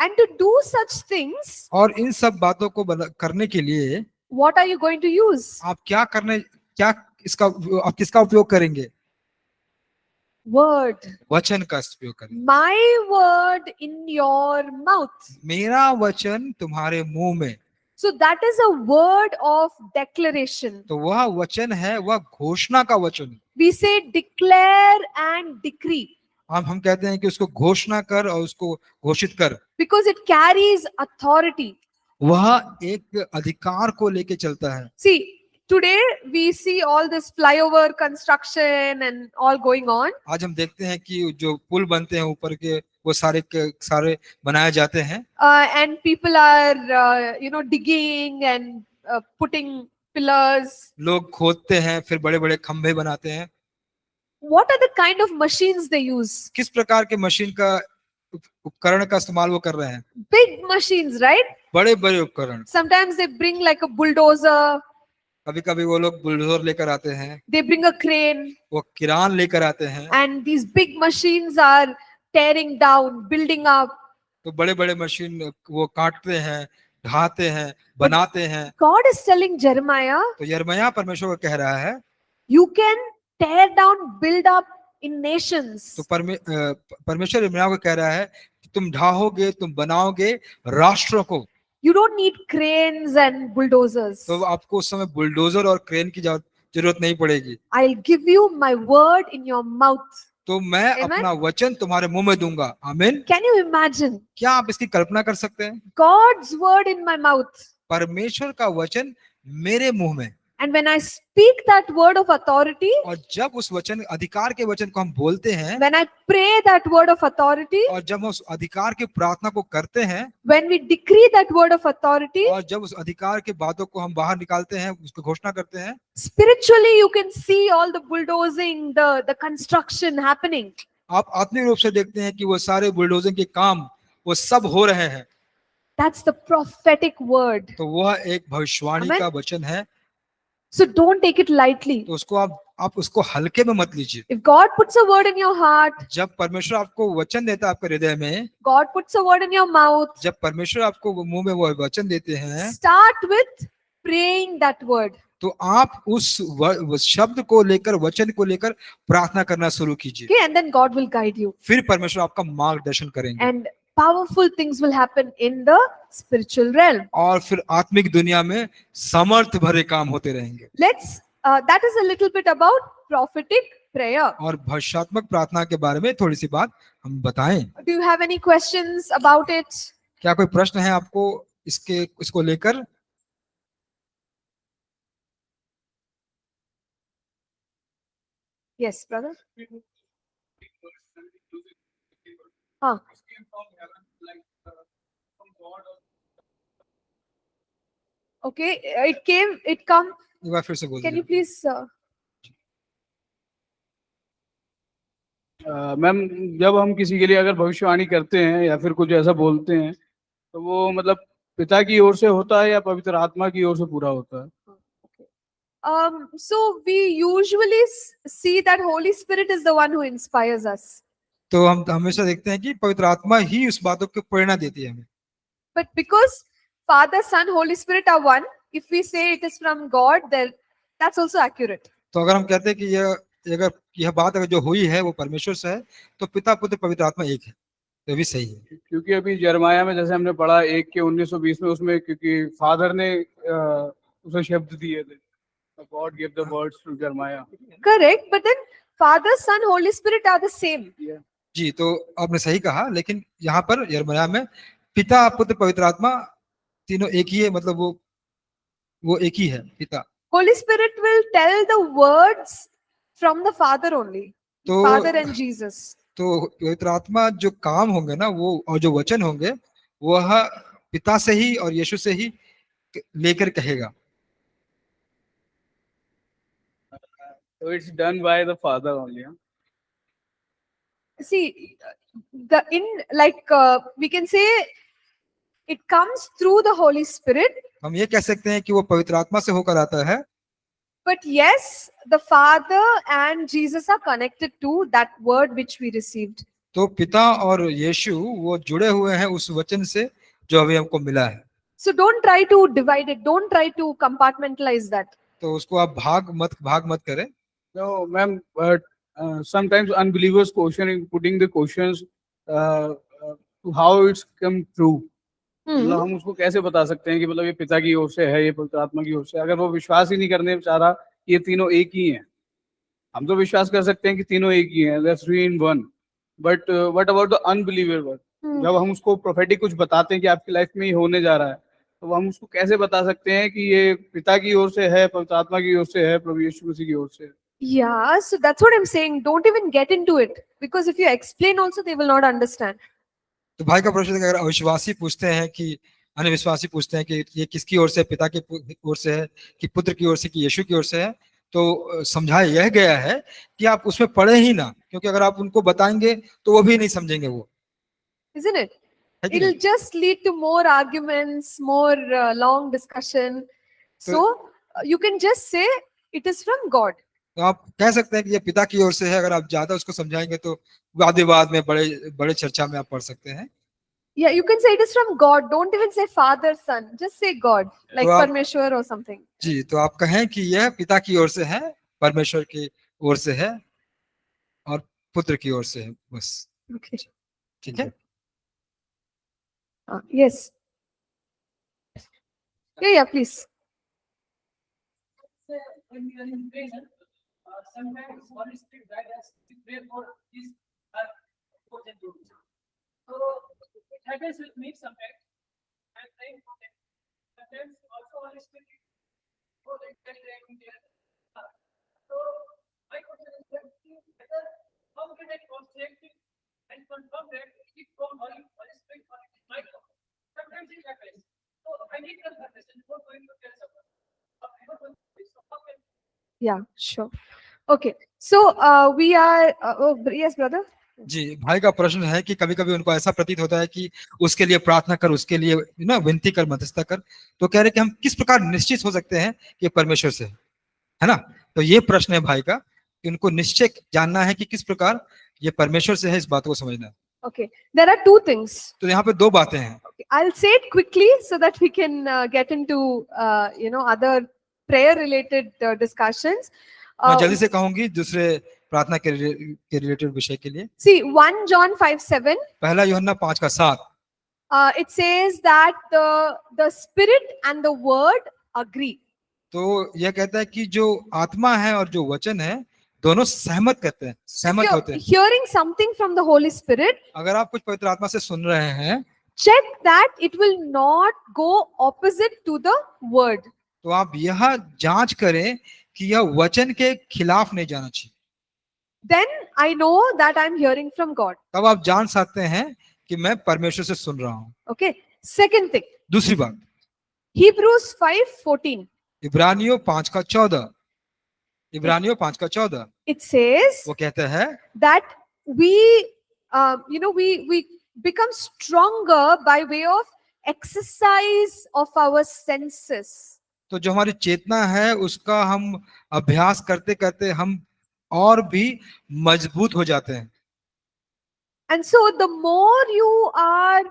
And to do such things, और इन सब बातों को करने के लिए what are you going to use? आप किसका उपयोग करेंगे? Word. वचन का उपयोग करेंगे। My word in your mouth. मेरा वचन तुम्हारे मुंह में। So that is a word of declaration. तो वह वचन है, वह घोषणा का वचन। We say declare and decree. हम कहते हैं कि उसको घोषणा कर और उसको घोषित कर। Because it carries authority. वह एक अधिकार को लेके चलता है। See, today we see all this flyover construction and all going on. आज हम देखते हैं कि जो पुल बनते हैं ऊपर के, वो सारे बनाए जाते हैं। And people are, digging and putting pillars. लोग खोदते हैं, फिर बड़े बड़े खंभे बनाते हैं। What are the kind of machines they use? किस प्रकार के मशीन का उपकरण का इस्तेमाल वो कर रहे हैं? Big machines, right? बड़े बड़े उपकरण। Sometimes they bring like a bulldozer. कभी कभी वो लोग बुलडोजर लेकर आते हैं। They bring a crane. वो किरान लेकर आते हैं। And these big machines are tearing down, building up. तो बड़े बड़े मशीन वो काटते हैं, ढाते हैं, बनाते हैं। God is telling Jeremiah, तो यिर्मयाह परमेश्वर को कह रहा है, you can tear down, build up in nations. तो परमेश्वर यिर्मयाह को कह रहा है कि तुम ढाओगे, तुम बनाओगे राष्ट्रों को। You don't need cranes and bulldozers. तो आपको उस समय बुलडोजर और क्रेन की जरूरत नहीं पड़ेगी। I'll give you my word in your mouth. तो मैं Amen? अपना वचन तुम्हारे मुंह में दूंगा। आमीन। Can you imagine? क्या आप इसकी कल्पना कर सकते हैं? God's word in my mouth. परमेश्वर का वचन मेरे मुंह में। And when I speak that word of authority, और जब उस वचन अधिकार के वचन को हम बोलते हैं when I pray that word of authority, और जब हम उस अधिकार की प्रार्थना को करते हैं when we decree that word of authority, और जब उस अधिकार के बातों को हम बाहर निकालते हैं, उसको घोषणा करते हैं, spiritually you can see all the bulldozing, the construction happening. आप आत्मिक रूप से देखते हैं कि वो सारे बुलडोजिंग के काम वो सब हो रहे हैं। That's the prophetic word. तो वह एक भविष्यवाणी Amen. का वचन है। So don't take it lightly. तो उसको आप उसको हल्के में मत लीजिए। If God puts a word in your heart, जब परमेश्वर आपको वचन देता है आपके हृदय में, God puts a word in your mouth, जब परमेश्वर आपको वो मुंह में वो वचन देते हैं, start with praying that word. तो आप उस शब्द को लेकर, वचन को लेकर प्रार्थना करना शुरू कीजिए। Okay, and then God will guide you. फिर परमेश्वर आपका मार्गदर्शन करेंगे And powerful things will happen in the spiritual realm. और फिर आत्मिक दुनिया में समर्थ भरे काम होते रहेंगे। That is a little bit about prophetic prayer. और भविष्यात्मक प्रार्थना के बारे में थोड़ी सी बात हम बताएं। Do you have any questions about it? क्या कोई प्रश्न है आपको इसको लेकर? Yes, brother. हाँ. Okay, it come. एक बार फिर से बोल Can you दीजिए। please? मैम, जब हम किसी के लिए अगर भविष्यवाणी करते हैं या फिर कुछ ऐसा बोलते हैं तो वो मतलब पिता की ओर से होता है या पवित्र आत्मा की ओर से पूरा होता है? So we usually see that Holy Spirit is the one who inspires us. तो हम हमेशा देखते हैं कि पवित्र आत्मा ही उस बातों की प्रेरणा देती है हमें। But because Father, Son, Holy Spirit are one, if we say it is from God, then that's also accurate. तो अगर हम कहते हैं कि यह बात अगर जो हुई है वो परमेश्वर से है, तो पिता पुत्र पवित्र आत्मा एक है, तो भी सही है। क्योंकि अभी यिर्मयाह में जैसे हमने पढ़ा 1:19-20 में, उसमें क्योंकि फादर ने उसे शब्द दिए थे, God gave the words to Jeremiah. Correct, but then Father, Son, Holy Spirit are the same. Yeah. जी, तो आपने सही कहा, लेकिन यहाँ पर यिर्मयाह में पिता पुत्र पवित्र आत्मा तीनों एक ही है, मतलब वो एक ही है, पिता। Holy Spirit will tell the words from the Father only. तो Father and Jesus. तो पवित्र आत्मा जो काम होंगे ना, वो और जो वचन होंगे वह पिता से ही और यीशु से ही लेकर कहेगा। So it's done by the Father only. Huh? See, we can say it comes through the Holy Spirit. हम ये कह सकते हैं कि वो पवित्र आत्मा से होकर आता है, But yes, the Father and Jesus are connected to that word which we received. तो पिता और यीशु वो जुड़े हुए हैं उस वचन से जो अभी हमको मिला है। So don't try to divide it. Don't try to compartmentalize that. तो उसको आप भाग मत करें। No, ma'am, but sometimes unbelievers putting the questions to how it's come true. मतलब हम उसको कैसे बता सकते हैं कि मतलब ये पिता की ओर से है, ये पवित्र आत्मा की ओर से, अगर वो विश्वास ही नहीं करने चाह रहा ये तीनों एक ही हैं। हम तो विश्वास कर सकते हैं कि तीनों एक ही हैं, that's three in one. But what about the unbeliever one? जब हम उसको प्रोफेटिक कुछ बताते हैं कि आपकी लाइफ में ये होने जा रहा है, तो हम उसको कैसे बता सकते हैं कि ये पिता की ओर से है, पवित्र आत्मा की ओर से है, प्रभु यीशु मसीह की ओर से है? Yeah, so that's what I'm saying. Don't even get into it, because if you explain also, they will not understand. तो भाई का प्रश्न है कि अगर अविश्वासी पूछते हैं कि अनविश्वासी पूछते हैं कि ये किसकी ओर से, पिता की ओर से है कि पुत्र की ओर से कि यीशु की ओर से है, तो समझाया यह गया है कि आप उसमें पढ़े ही ना, क्योंकि अगर आप उनको बताएंगे तो वो भी नहीं समझेंगे वो, Isn't it? है कि It'll नहीं? just lead to more arguments, more long discussion. So you can just say it is from God. तो आप कह सकते हैं कि ये पिता की ओर से है। अगर आप ज्यादा उसको समझाएंगे तो वाद विवाद में बड़े चर्चा में आप पढ़ सकते हैं। Yeah, you can say it is from God. Don't even say Father, Son. Just say God, like तो आप- Parmeshwar or something. जी, तो आप कहें कि यह पिता की ओर से है, परमेश्वर की ओर से है और पुत्र की ओर से है, बस। Okay. ठीक है। Yes. Yeah, please. When we are in prayer, sometimes Holy Spirit guide us to pray for these important rules. So it happens with me sometimes. I'm praying for them. Sometimes also Holy Spirit, for the did I check and confirm that it is from Holy Spirit or it is my God? Sometimes it happens. So I need confirmation before going to tell someone. So how can Yeah, sure. Okay. So we are. Yes, brother. जी, भाई का प्रश्न है कि कभी-कभी उनको ऐसा प्रतीत होता है कि उसके लिए प्रार्थना कर, उसके लिए ना विनती कर, मध्यस्थता कर। तो कह रहे कि हम किस प्रकार निश्चित हो सकते हैं कि ये परमेश्वर से है ना? तो ये प्रश्न है भाई का कि उनको निश्चय जानना है कि किस प्रकार ये परमेश्वर से है, इस बात को समझना है। Okay. There are two things. तो यहाँ पे 2 बातें हैं। Okay. I'll say it quickly so that we can get into other prayer related discussions. मैं जल्दी से कहूंगी दूसरे प्रार्थना के रिलेटेड विषय के लिए। See 1 John 5:7. पहला यूहन्ना 5:7 It says that the spirit and the word agree. तो यह कहता है कि जो आत्मा है और जो वचन है दोनों सहमत करते हैं, If सहमत you're होते हैं। hearing something from the Holy Spirit, अगर आप कुछ पवित्र आत्मा से सुन रहे हैं check that it will not go opposite to the word. तो आप यह जांच करें कि यह वचन के खिलाफ नहीं जाना चाहिए। Then I know that I'm hearing from God. तब आप जान सकते हैं कि मैं परमेश्वर से सुन रहा हूं। Okay. Second thing, दूसरी बात, Hebrews 5:14. इब्रानियों 5:14 इब्रानियों 5:14 It says वो कहता है that we we become stronger by way of exercise of our senses. तो जो हमारी चेतना है उसका हम अभ्यास करते करते हम और भी मजबूत हो जाते हैं। And so the more you are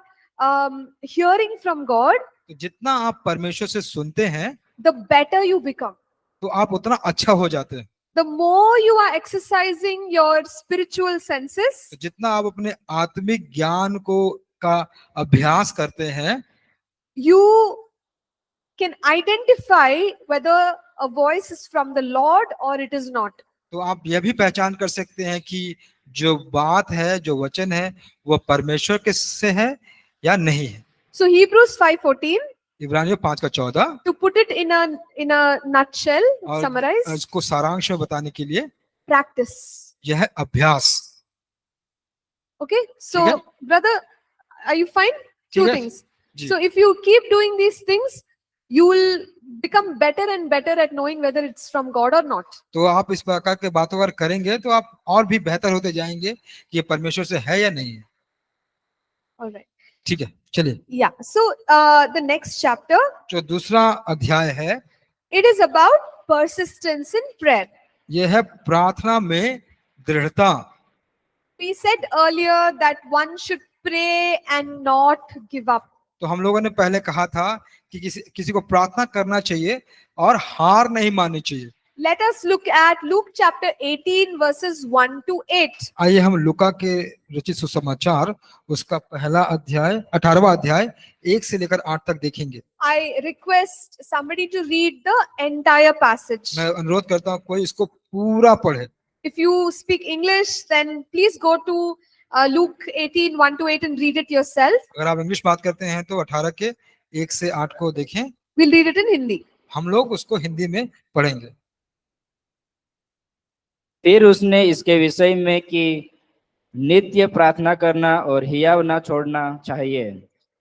hearing from God, तो जितना आप परमेश्वर से सुनते हैं the better you become. तो आप उतना अच्छा हो जाते हैं। The more you are exercising your spiritual senses, तो जितना आप अपने आत्मिक ज्ञान को का अभ्यास करते हैं you can identify whether a voice is from the Lord or it is not. तो आप यह भी पहचान कर सकते हैं कि जो बात है, जो वचन है, वो परमेश्वर के से है या नहीं है। So Hebrews 5:14, इब्रानियों 5:14 to put it in a nutshell, और summarize, इसको सारांश में बताने के लिए practice. यह है अभ्यास। Okay, so ठीक है? brother, are you fine? ठीक Two है? things. Ji. So if you keep doing these things, you will become better and better at knowing whether it's from God or not. तो आप इस प्रकार के बातों अगर करेंगे तो आप और भी बेहतर होते जाएंगे कि ये परमेश्वर से है या नहीं है। All right. ठीक है, चलिए। Yeah. So the next chapter, जो दूसरा अध्याय है it is about persistence in prayer. यह है प्रार्थना में दृढ़ता। We said earlier that one should pray and not give up. तो हम लोगों ने पहले कहा था कि किसी को प्रार्थना करना चाहिए और हार नहीं माननी चाहिए। Let us look at Luke chapter 18 verses 1 to 8. आइए हम लूका के रचित सुसमाचार उसका पहला अध्याय 18वां अध्याय 1 से लेकर 8 तक देखेंगे। I request somebody to read the entire passage. मैं अनुरोध करता हूँ कोई इसको पूरा पढ़े। If you speak English, then please go to Luke 18 1 to 8 and read it yourself. अगर आप इंग्लिश बात करते हैं तो 18 के 1 से 8 को देखें। We'll read it in Hindi. हम लोग उसको हिंदी में पढ़ेंगे। फिर उसने इसके विषय में कि नित्य प्रार्थना करना और हियाव न छोड़ना चाहिए।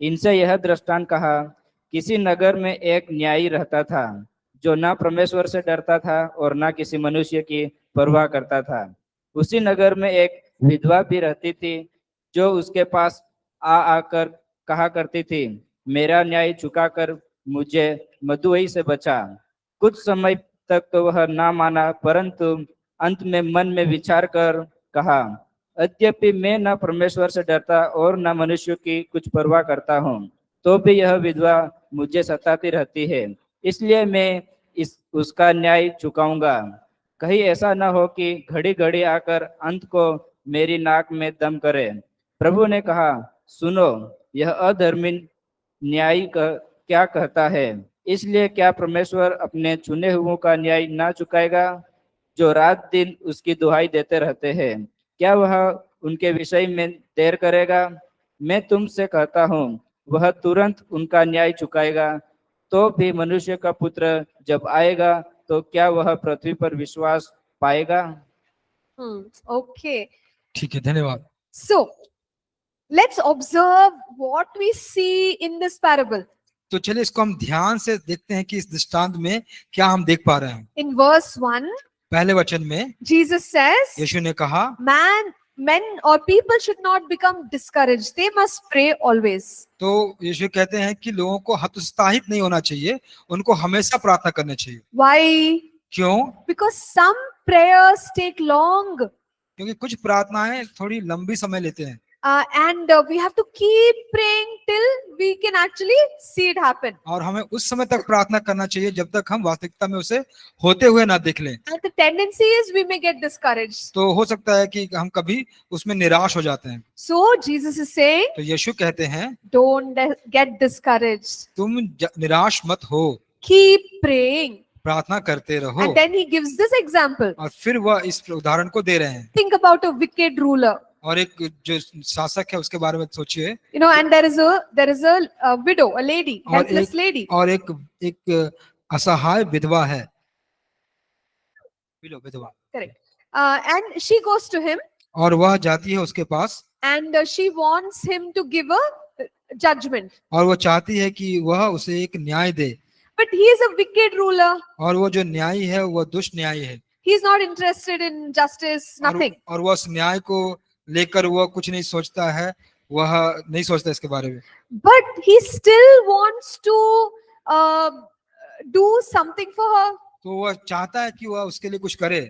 इनसे यह दृष्टांत कहा, किसी नगर में एक न्यायी रहता था जो न परमेश्वर से डरता था और न किसी मनुष्य की परवाह करता था। उसी नगर में एक विधवा भी रहती थी जो उसके पास आकर कहा करती थी, मेरा न्याय चुकाकर मुझे मधुवई से बचा। कुछ समय तक तो वह ना माना, परंतु अंत में मन में विचार कर कहा, यद्यपि मैं न परमेश्वर से डरता और न मनुष्य की कुछ परवाह करता हूँ, तो भी यह विधवा मुझे सताती रहती है, इसलिए मैं उसका न्याय चुकाऊंगा। कहीं ऐसा न हो कि घड़ी घड़ी आकर अंत को मेरी नाक में दम करे। प्रभु ने कहा, सुनो, यह अधर्मी न्यायी क्या कहता है। इसलिए क्या परमेश्वर अपने चुने हुओं का न्याय ना चुकाएगा जो रात दिन उसकी दुहाई देते रहते हैं? क्या वह उनके विषय में देर करेगा? मैं तुमसे कहता हूँ, वह तुरंत उनका न्याय चुकाएगा। तो भी मनुष्य का पुत्र जब आएगा तो क्या वह पृथ्वी पर विश्वास पाएगा? Okay. ठीक है, धन्यवाद। So, let's observe what we see in this parable. तो चलिए इसको हम ध्यान से देखते हैं कि इस दृष्टांत में क्या हम देख पा रहे हैं। In verse 1, पहले वचन में Jesus says, यीशु ने कहा, men or people should not become discouraged. They must pray always. तो यीशु कहते हैं कि लोगों को हतोत्साहित नहीं होना चाहिए, उनको हमेशा प्रार्थना करनी चाहिए। Why? क्यों? Because some prayers take long. क्योंकि कुछ प्रार्थनाएं थोड़ी लंबी समय लेते हैं And we have to keep praying till we can actually see it happen. और हमें उस समय तक प्रार्थना करना चाहिए जब तक हम वास्तविकता में उसे होते हुए ना देख लें। And the tendency is we may get discouraged. तो हो सकता है कि हम कभी उसमें निराश हो जाते हैं। So Jesus is saying, तो यीशु कहते हैं don't get discouraged. तुम निराश मत हो, Keep praying. प्रार्थना करते रहो। And then he gives this example. और फिर वह इस उदाहरण को दे रहे हैं। Think about a wicked ruler. और एक जो शासक है उसके बारे में सोचिए। You know, and there is a widow, a lady, और helpless lady. और एक असहाय विधवा है। विधवा। Correct. And she goes to him और वह जाती है उसके पास and she wants him to give a judgment. और वो चाहती है कि वह उसे एक न्याय दे। But he is a wicked ruler. और वो जो न्यायी है वो दुष्ट न्यायी है। He is not interested in justice, nothing. और वह उस न्याय को लेकर वह कुछ नहीं सोचता है, वह नहीं सोचता इसके बारे में। But he still wants to do something for her. तो वह चाहता है कि वह उसके लिए कुछ करे।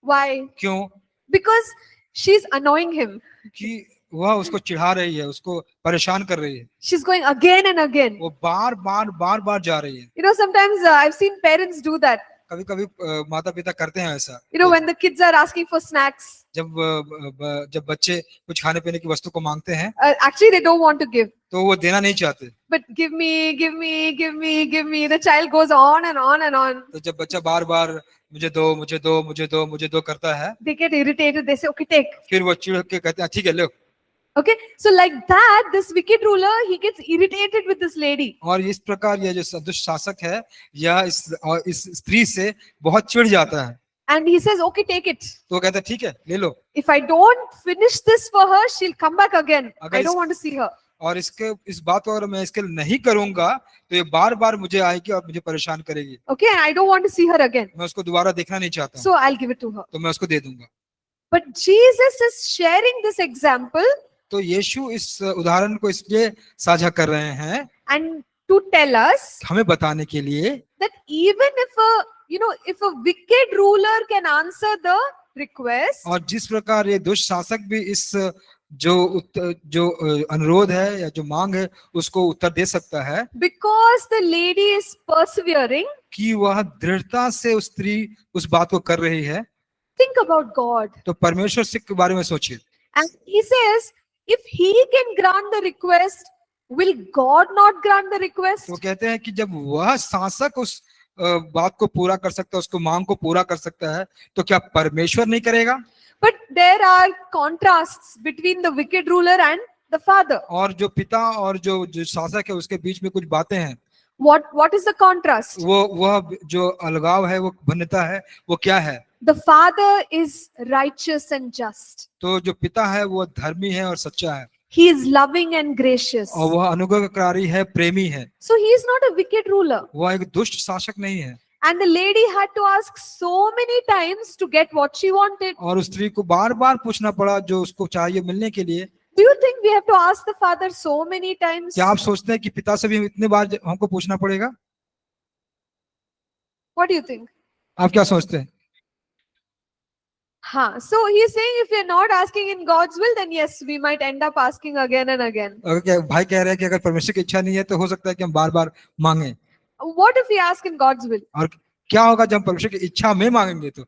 Why? क्यों? Because she's annoying him. कि वह उसको चिढ़ा रही है, उसको परेशान कर रही है। She's going again and again. वो बार बार जा रही है। You know, sometimes I've seen parents do that. कभी कभी माता पिता करते हैं ऐसा। You know, when the kids are asking for snacks, जब बच्चे कुछ खाने पीने की वस्तु को मांगते हैं actually they don't want to give. तो वो देना नहीं चाहते। But give me, give me, give me, give me. The child goes on and on and on. तो जब बच्चा बार बार मुझे दो मुझे दो मुझे दो मुझे दो करता है, They get irritated. They say, okay, take. फिर वो चिढ़ के कहते हैं ठीक है लो। Okay. So like that, this wicked ruler, he gets irritated with this lady. और इस प्रकार ये जो दुष्ट शासक है यह इस स्त्री से बहुत चिढ़ जाता है। And he says, okay, take it. तो वो कहता है ठीक है ले लो। If I don't finish this for her, she'll come back again. अगर I don't want to see her. और इस बात को अगर मैं इसके लिए नहीं करूंगा तो ये बार बार मुझे आएगी और मुझे परेशान करेगी। Okay, and I don't want to see her again. मैं उसको दोबारा देखना नहीं चाहता। So I'll give it to her. तो मैं उसको दे दूंगा। But Jesus is sharing this example तो यीशु इस उदाहरण को इसलिए साझा कर रहे हैं and to tell us हमें बताने के लिए that even if a wicked ruler can answer the request, और जिस प्रकार ये दुष्ट शासक भी इस जो अनुरोध है या जो मांग है उसको उत्तर दे सकता है, because the lady is persevering, कि वह दृढ़ता से उस स्त्री उस बात को कर रही है। think about God. तो परमेश्वर से के बारे में सोचिए। And he says, if he can grant the request, will God not grant the request? तो कहते हैं कि जब वह शासक उस बात को पूरा कर सकता है, उसको मांग को पूरा कर सकता है, तो क्या परमेश्वर नहीं करेगा? But there are contrasts between the wicked ruler and the father. और जो पिता और जो शासक है उसके बीच में कुछ बातें हैं। What is the contrast? वह जो अलगाव है, वो भिन्नता है, वो क्या है? The father is righteous and just. तो जो पिता है वो धर्मी है और सच्चा है, He is loving and gracious. और वह अनुग्रहकारी है, प्रेमी है। So he is not a wicked ruler. वह एक दुष्ट शासक नहीं है। And the lady had to ask so many times to get what she wanted. और उस स्त्री को बार बार पूछना पड़ा जो उसको चाहिए मिलने के लिए। Do you think we have to ask the father so many times? क्या आप सोचते हैं कि पिता से भी इतने बार हमको पूछना पड़ेगा? What do you think? आप क्या सोचते हैं? So he is saying if we are not asking in God's will, then yes, we might end up asking again and again. अगर क्या भाई कह रहे हैं कि अगर परमेश्वर की इच्छा नहीं है तो हो सकता है कि हम बार बार मांगे। What if we ask in God's will? और क्या होगा जब परमेश्वर की इच्छा में मांगेंगे तो?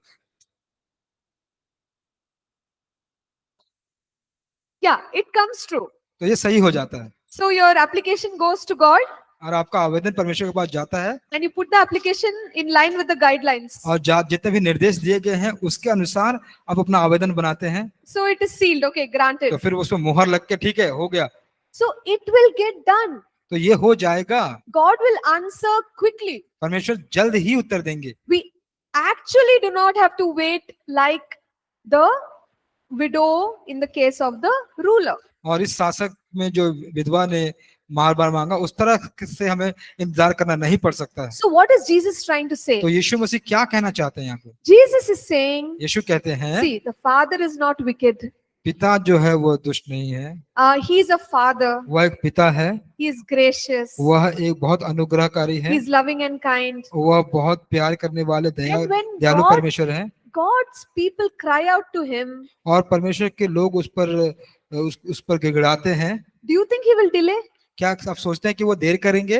Yeah, it comes true. तो ये सही हो जाता है। So your application goes to God और आपका आवेदन परमेश्वर के पास जाता है and you put the application in line with the guidelines. और जितने भी निर्देश दिए गए हैं उसके अनुसार आप अपना आवेदन बनाते हैं। So it is sealed, okay, granted. तो फिर उसमें मुहर लग के ठीक है हो गया, So it will get done. तो ये हो जाएगा। God will answer quickly. परमेश्वर जल्द ही उत्तर देंगे। We actually do not have to wait like the widow in the case of the ruler. और इस शासक में जो विधवा ने मार बार मांगा, उस तरह से हमें इंतजार करना नहीं पड़ सकता है। So what is Jesus trying to say? तो यीशु मसीह क्या कहना चाहते हैं यहाँ पे? Jesus is saying, यीशु कहते हैं see, the Father is not wicked. पिता जो है वो दुष्ट नहीं है, He is a father. वह एक पिता है, He is gracious. वह एक बहुत अनुग्रहकारी है, He is loving and kind. वह बहुत प्यार करने वाले And when दयालु God- परमेश्वर है। God's people cry out to him. और परमेश्वर के लोग उस पर गिड़गिड़ाते हैं। Do you think he will delay? क्या आप सोचते हैं कि वो देर करेंगे?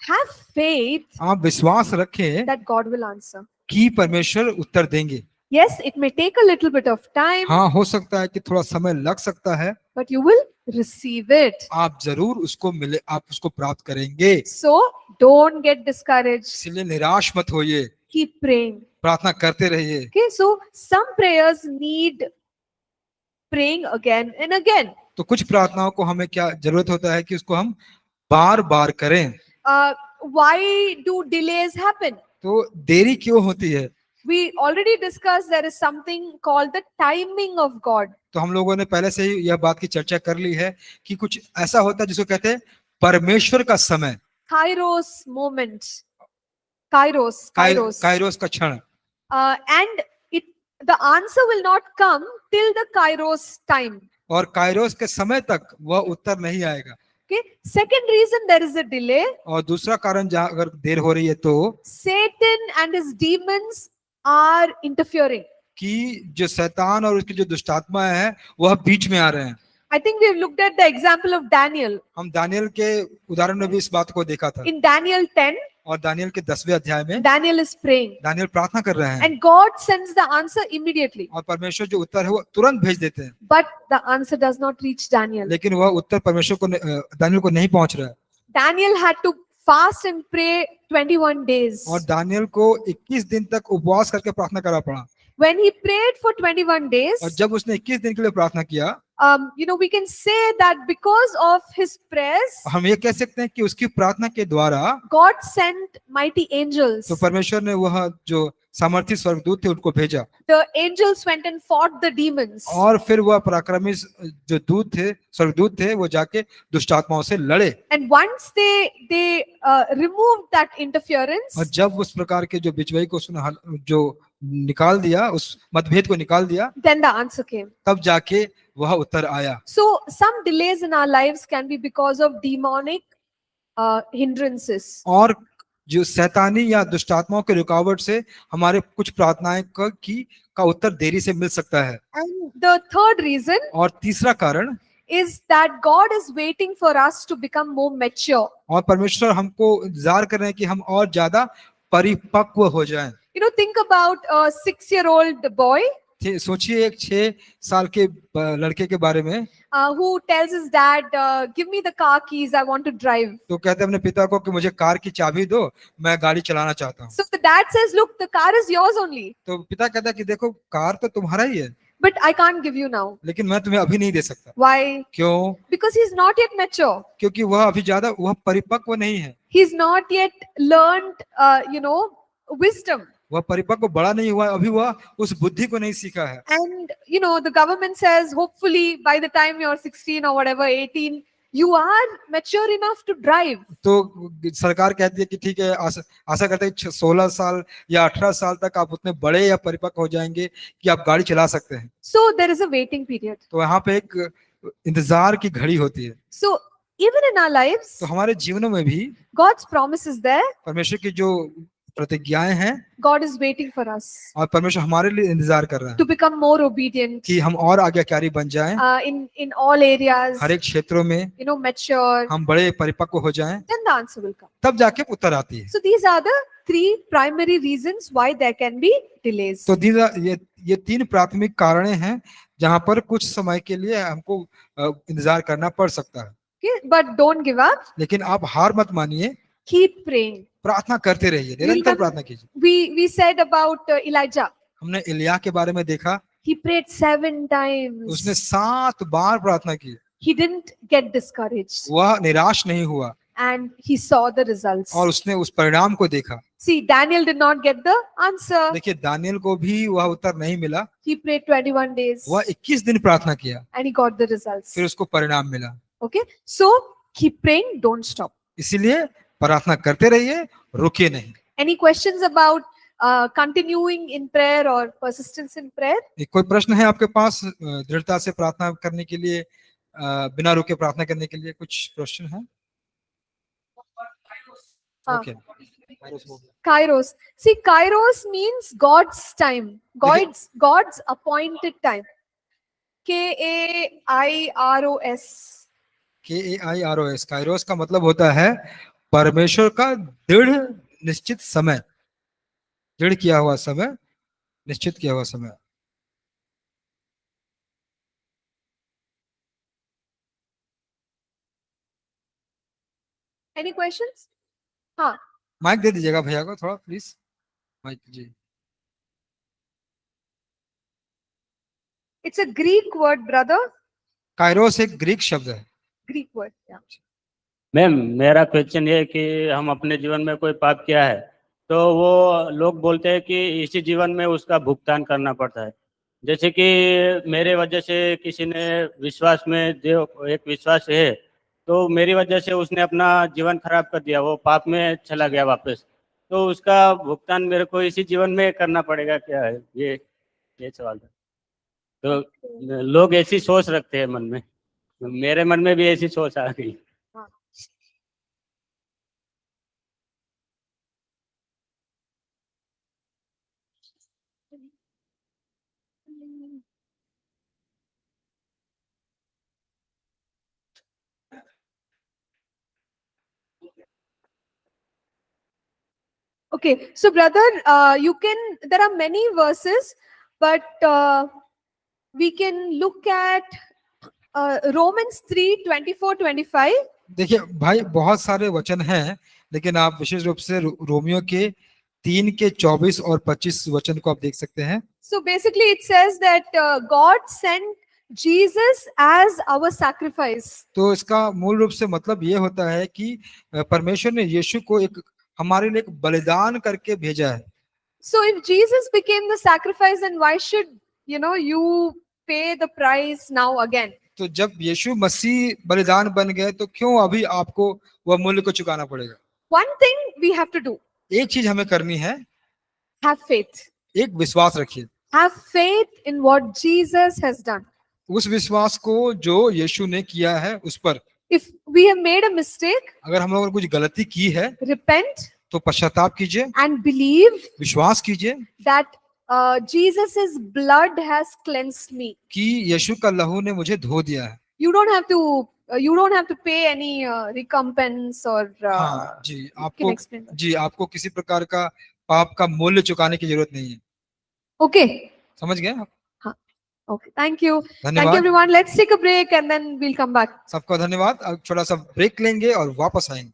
Have faith आप विश्वास रखें that God will answer. कि परमेश्वर उत्तर देंगे। Yes, it may take a little bit of time, हाँ, हो सकता है कि थोड़ा समय लग सकता है, but you will receive it. आप जरूर उसको मिले, आप उसको प्राप्त करेंगे। So don't get discouraged. इसलिए निराश मत होइए, Keep praying. प्रार्थना करते रहिए। Okay, so some prayers need praying again and again. तो कुछ प्रार्थनाओं को हमें क्या जरूरत होता है कि उसको हम बार बार करें। Why do delays happen? तो देरी क्यों होती है? We already discussed there is something called the timing of God. तो हम लोगों ने पहले से ही यह बात की चर्चा कर ली है कि कुछ ऐसा होता है जिसको कहते हैं परमेश्वर का समय, Kairos moment. Kairos. काइरोस का क्षण। And the answer will not come till the Kairos time. और काइरोस के समय तक वह उत्तर नहीं आएगा। Okay. Second reason there is a delay. और दूसरा कारण जहाँ अगर देर हो रही है तो Satan and his demons are interfering. कि जो शैतान और उसकी जो दुष्टात्मा है वह बीच में आ रहे हैं। I think we have looked at the example of Daniel. हम दानियल के उदाहरण में भी इस बात को देखा था। In Daniel 10, और दानियल के 10वें अध्याय में Daniel is praying दानियल प्रार्थना कर रहे हैं and God sends the answer immediately. और परमेश्वर जो उत्तर है वो तुरंत भेज देते हैं, But the answer does not reach Daniel. लेकिन वह उत्तर परमेश्वर को दानियल को नहीं पहुंच रहा है। Daniel had to fast and pray 21 days. और दानियल को 21 दिन तक उपवास करके प्रार्थना करना पड़ा। When he prayed for 21 days, और जब उसने 21 दिन के लिए प्रार्थना किया, we can say that because of his prayers, हम ये कह सकते हैं कि उसकी प्रार्थना के द्वारा God sent mighty angels. तो परमेश्वर ने वह जो सामर्थी स्वर्गदूत थे उनको भेजा The angels went and fought the demons. और फिर वह पराक्रमी जो दूत थे, स्वर्गदूत थे, वो जाके दुष्ट आत्माओं से लड़े। And once they removed that interference, और जब उस प्रकार के जो बिचवाई को उसने जो निकाल दिया, उस मतभेद को निकाल दिया, then the answer came. तब जाके वह उत्तर आया। So some delays in our lives can be because of demonic hindrances. और जो शैतानी या दुष्टात्माओं के रुकावट से हमारे कुछ प्रार्थनाएं का उत्तर देरी से मिल सकता है। And the third reason और तीसरा कारण, is that God is waiting for us to become more mature. और परमेश्वर हमको इंतजार कर रहे हैं कि हम और ज्यादा परिपक्व हो जाएं। Think about a 6-year-old boy सोचिए एक 6 साल के लड़के के बारे में, who tells his dad, give me the car keys, I want to drive. तो कहते हैं अपने पिता को कि मुझे कार की चाबी दो, मैं गाड़ी चलाना चाहता हूँ। So the dad says, look, the car is yours only, तो पिता कहता है कि देखो कार तो तुम्हारा ही है, but I can't give you now. लेकिन मैं तुम्हें अभी नहीं दे सकता। Why? क्यों? Because he's not yet mature. क्योंकि वह अभी ज्यादा वह परिपक्व नहीं है, He's not yet learned, wisdom. वह परिपक्व बड़ा नहीं हुआ, अभी वह उस बुद्धि को नहीं सीखा है। And, the government says, hopefully by the time you're 16 or whatever, 18, you are mature enough to drive. तो सरकार कहती है कि ठीक है, आशा करते हैं 16 साल या 18 साल तक आप उतने बड़े या परिपक्व हो जाएंगे कि आप गाड़ी चला सकते हैं। So there is a waiting period. तो यहाँ पे एक इंतजार की घड़ी होती है। So even in our lives, तो हमारे जीवनों में भी God's promise is there. परमेश्वर की जो प्रतिज्ञाएं हैं, God is waiting for us और परमेश्वर हमारे लिए इंतजार कर रहा to है become more obedient कि हम और आज्ञाकारी बन जाएं, in all areas, हर एक क्षेत्रों में mature. हम बड़े परिपक्व हो जाएं, Then the answer will come. तब जाके उत्तर आती है। So these are the 3 primary reasons why there can be delays. तो ये 3 प्राथमिक कारण हैं जहां पर कुछ समय के लिए हमको इंतजार करना पड़ सकता है। Okay? But don't give up. लेकिन आप हार मत मानिए, Keep praying. प्रार्थना करते रहिए, निरंतर प्रार्थना कीजिए। We said about Elijah. हमने एलिया के बारे में देखा, He prayed 7 times. उसने 7 बार प्रार्थना की, He didn't get discouraged. वह निराश नहीं हुआ। and he saw the results. और उसने उस परिणाम को देखा। See, Daniel did not get the answer. देखिए दानियल को भी वह उत्तर नहीं मिला, He prayed 21 days वह 21 दिन प्रार्थना किया, and he got the results. फिर उसको परिणाम मिला। Okay, so keep praying, don't stop. इसीलिए प्रार्थना करते रहिए, रुकिए नहीं। Any questions about continuing in prayer or persistence in prayer? कोई प्रश्न है आपके पास दृढ़ता से प्रार्थना करने के लिए, बिना रुके प्रार्थना करने के लिए कुछ प्रश्न है? हाँ. Okay, Kairos. See, Kairos means God's time, God's appointed time. Kairos. KAIROS, काइरोस का मतलब होता है परमेश्वर का दृढ़ निश्चित समय, दृढ़ किया हुआ समय, निश्चित किया हुआ समय। Any questions? हाँ. माइक दे दीजिएगा भैया को थोड़ा प्लीज, माइक जी। It's a Greek word, brother. Kairos एक ग्रीक शब्द है। Greek word. Yeah. मैम मेरा क्वेश्चन ये है कि हम अपने जीवन में कोई पाप किया है तो वो लोग बोलते हैं कि इसी जीवन में उसका भुगतान करना पड़ता है। जैसे कि मेरे वजह से किसी ने विश्वास में जो एक विश्वास है तो मेरी वजह से उसने अपना जीवन खराब कर दिया, वो पाप में चला गया वापस, तो उसका भुगतान मेरे को इसी जीवन में करना पड़ेगा क्या है? ये सवाल है। तो लोग ऐसी सोच रखते हैं मन में, मेरे मन में भी ऐसी सोच आ गई। Okay, so brother, there are many verses, but we can look at Romans 3:24-25. देखिए भाई बहुत सारे वचन हैं, लेकिन आप विशेष रूप से रोमियो के 3 के 24 और 25 वचन को आप देख सकते हैं। So basically it says that God sent Jesus as our sacrifice. तो इसका मूल रूप से मतलब ये होता है कि परमेश्वर ने यीशु को एक हमारे लिए एक बलिदान करके भेजा है। So if Jesus became the sacrifice, then why should you pay the price now again? तो जब यीशु मसीह बलिदान बन गए तो क्यों अभी आपको वह मूल्य को चुकाना पड़ेगा? One thing we have to do. एक चीज हमें करनी है, Have faith. एक विश्वास रखिए। Have faith in what Jesus has done. उस विश्वास को जो यीशु ने किया है उस पर। If we have made a mistake, अगर हम लोगों ने कुछ गलती की है repent तो पश्चाताप कीजिए, and believe विश्वास कीजिए that Jesus's blood has cleansed me. कि यीशु का लहू ने मुझे धो दिया है। You don't have to pay any recompense or हाँ जी, you can आपको explain that. जी आपको किसी प्रकार का पाप का मूल्य चुकाने की जरूरत नहीं है। Okay. समझ गए आप? Okay. Thank you. Thank you धन्यवाद, everyone. Let's take a break and then we'll come back. सबका धन्यवाद। अब थोड़ा सा ब्रेक लेंगे और वापस आएंगे।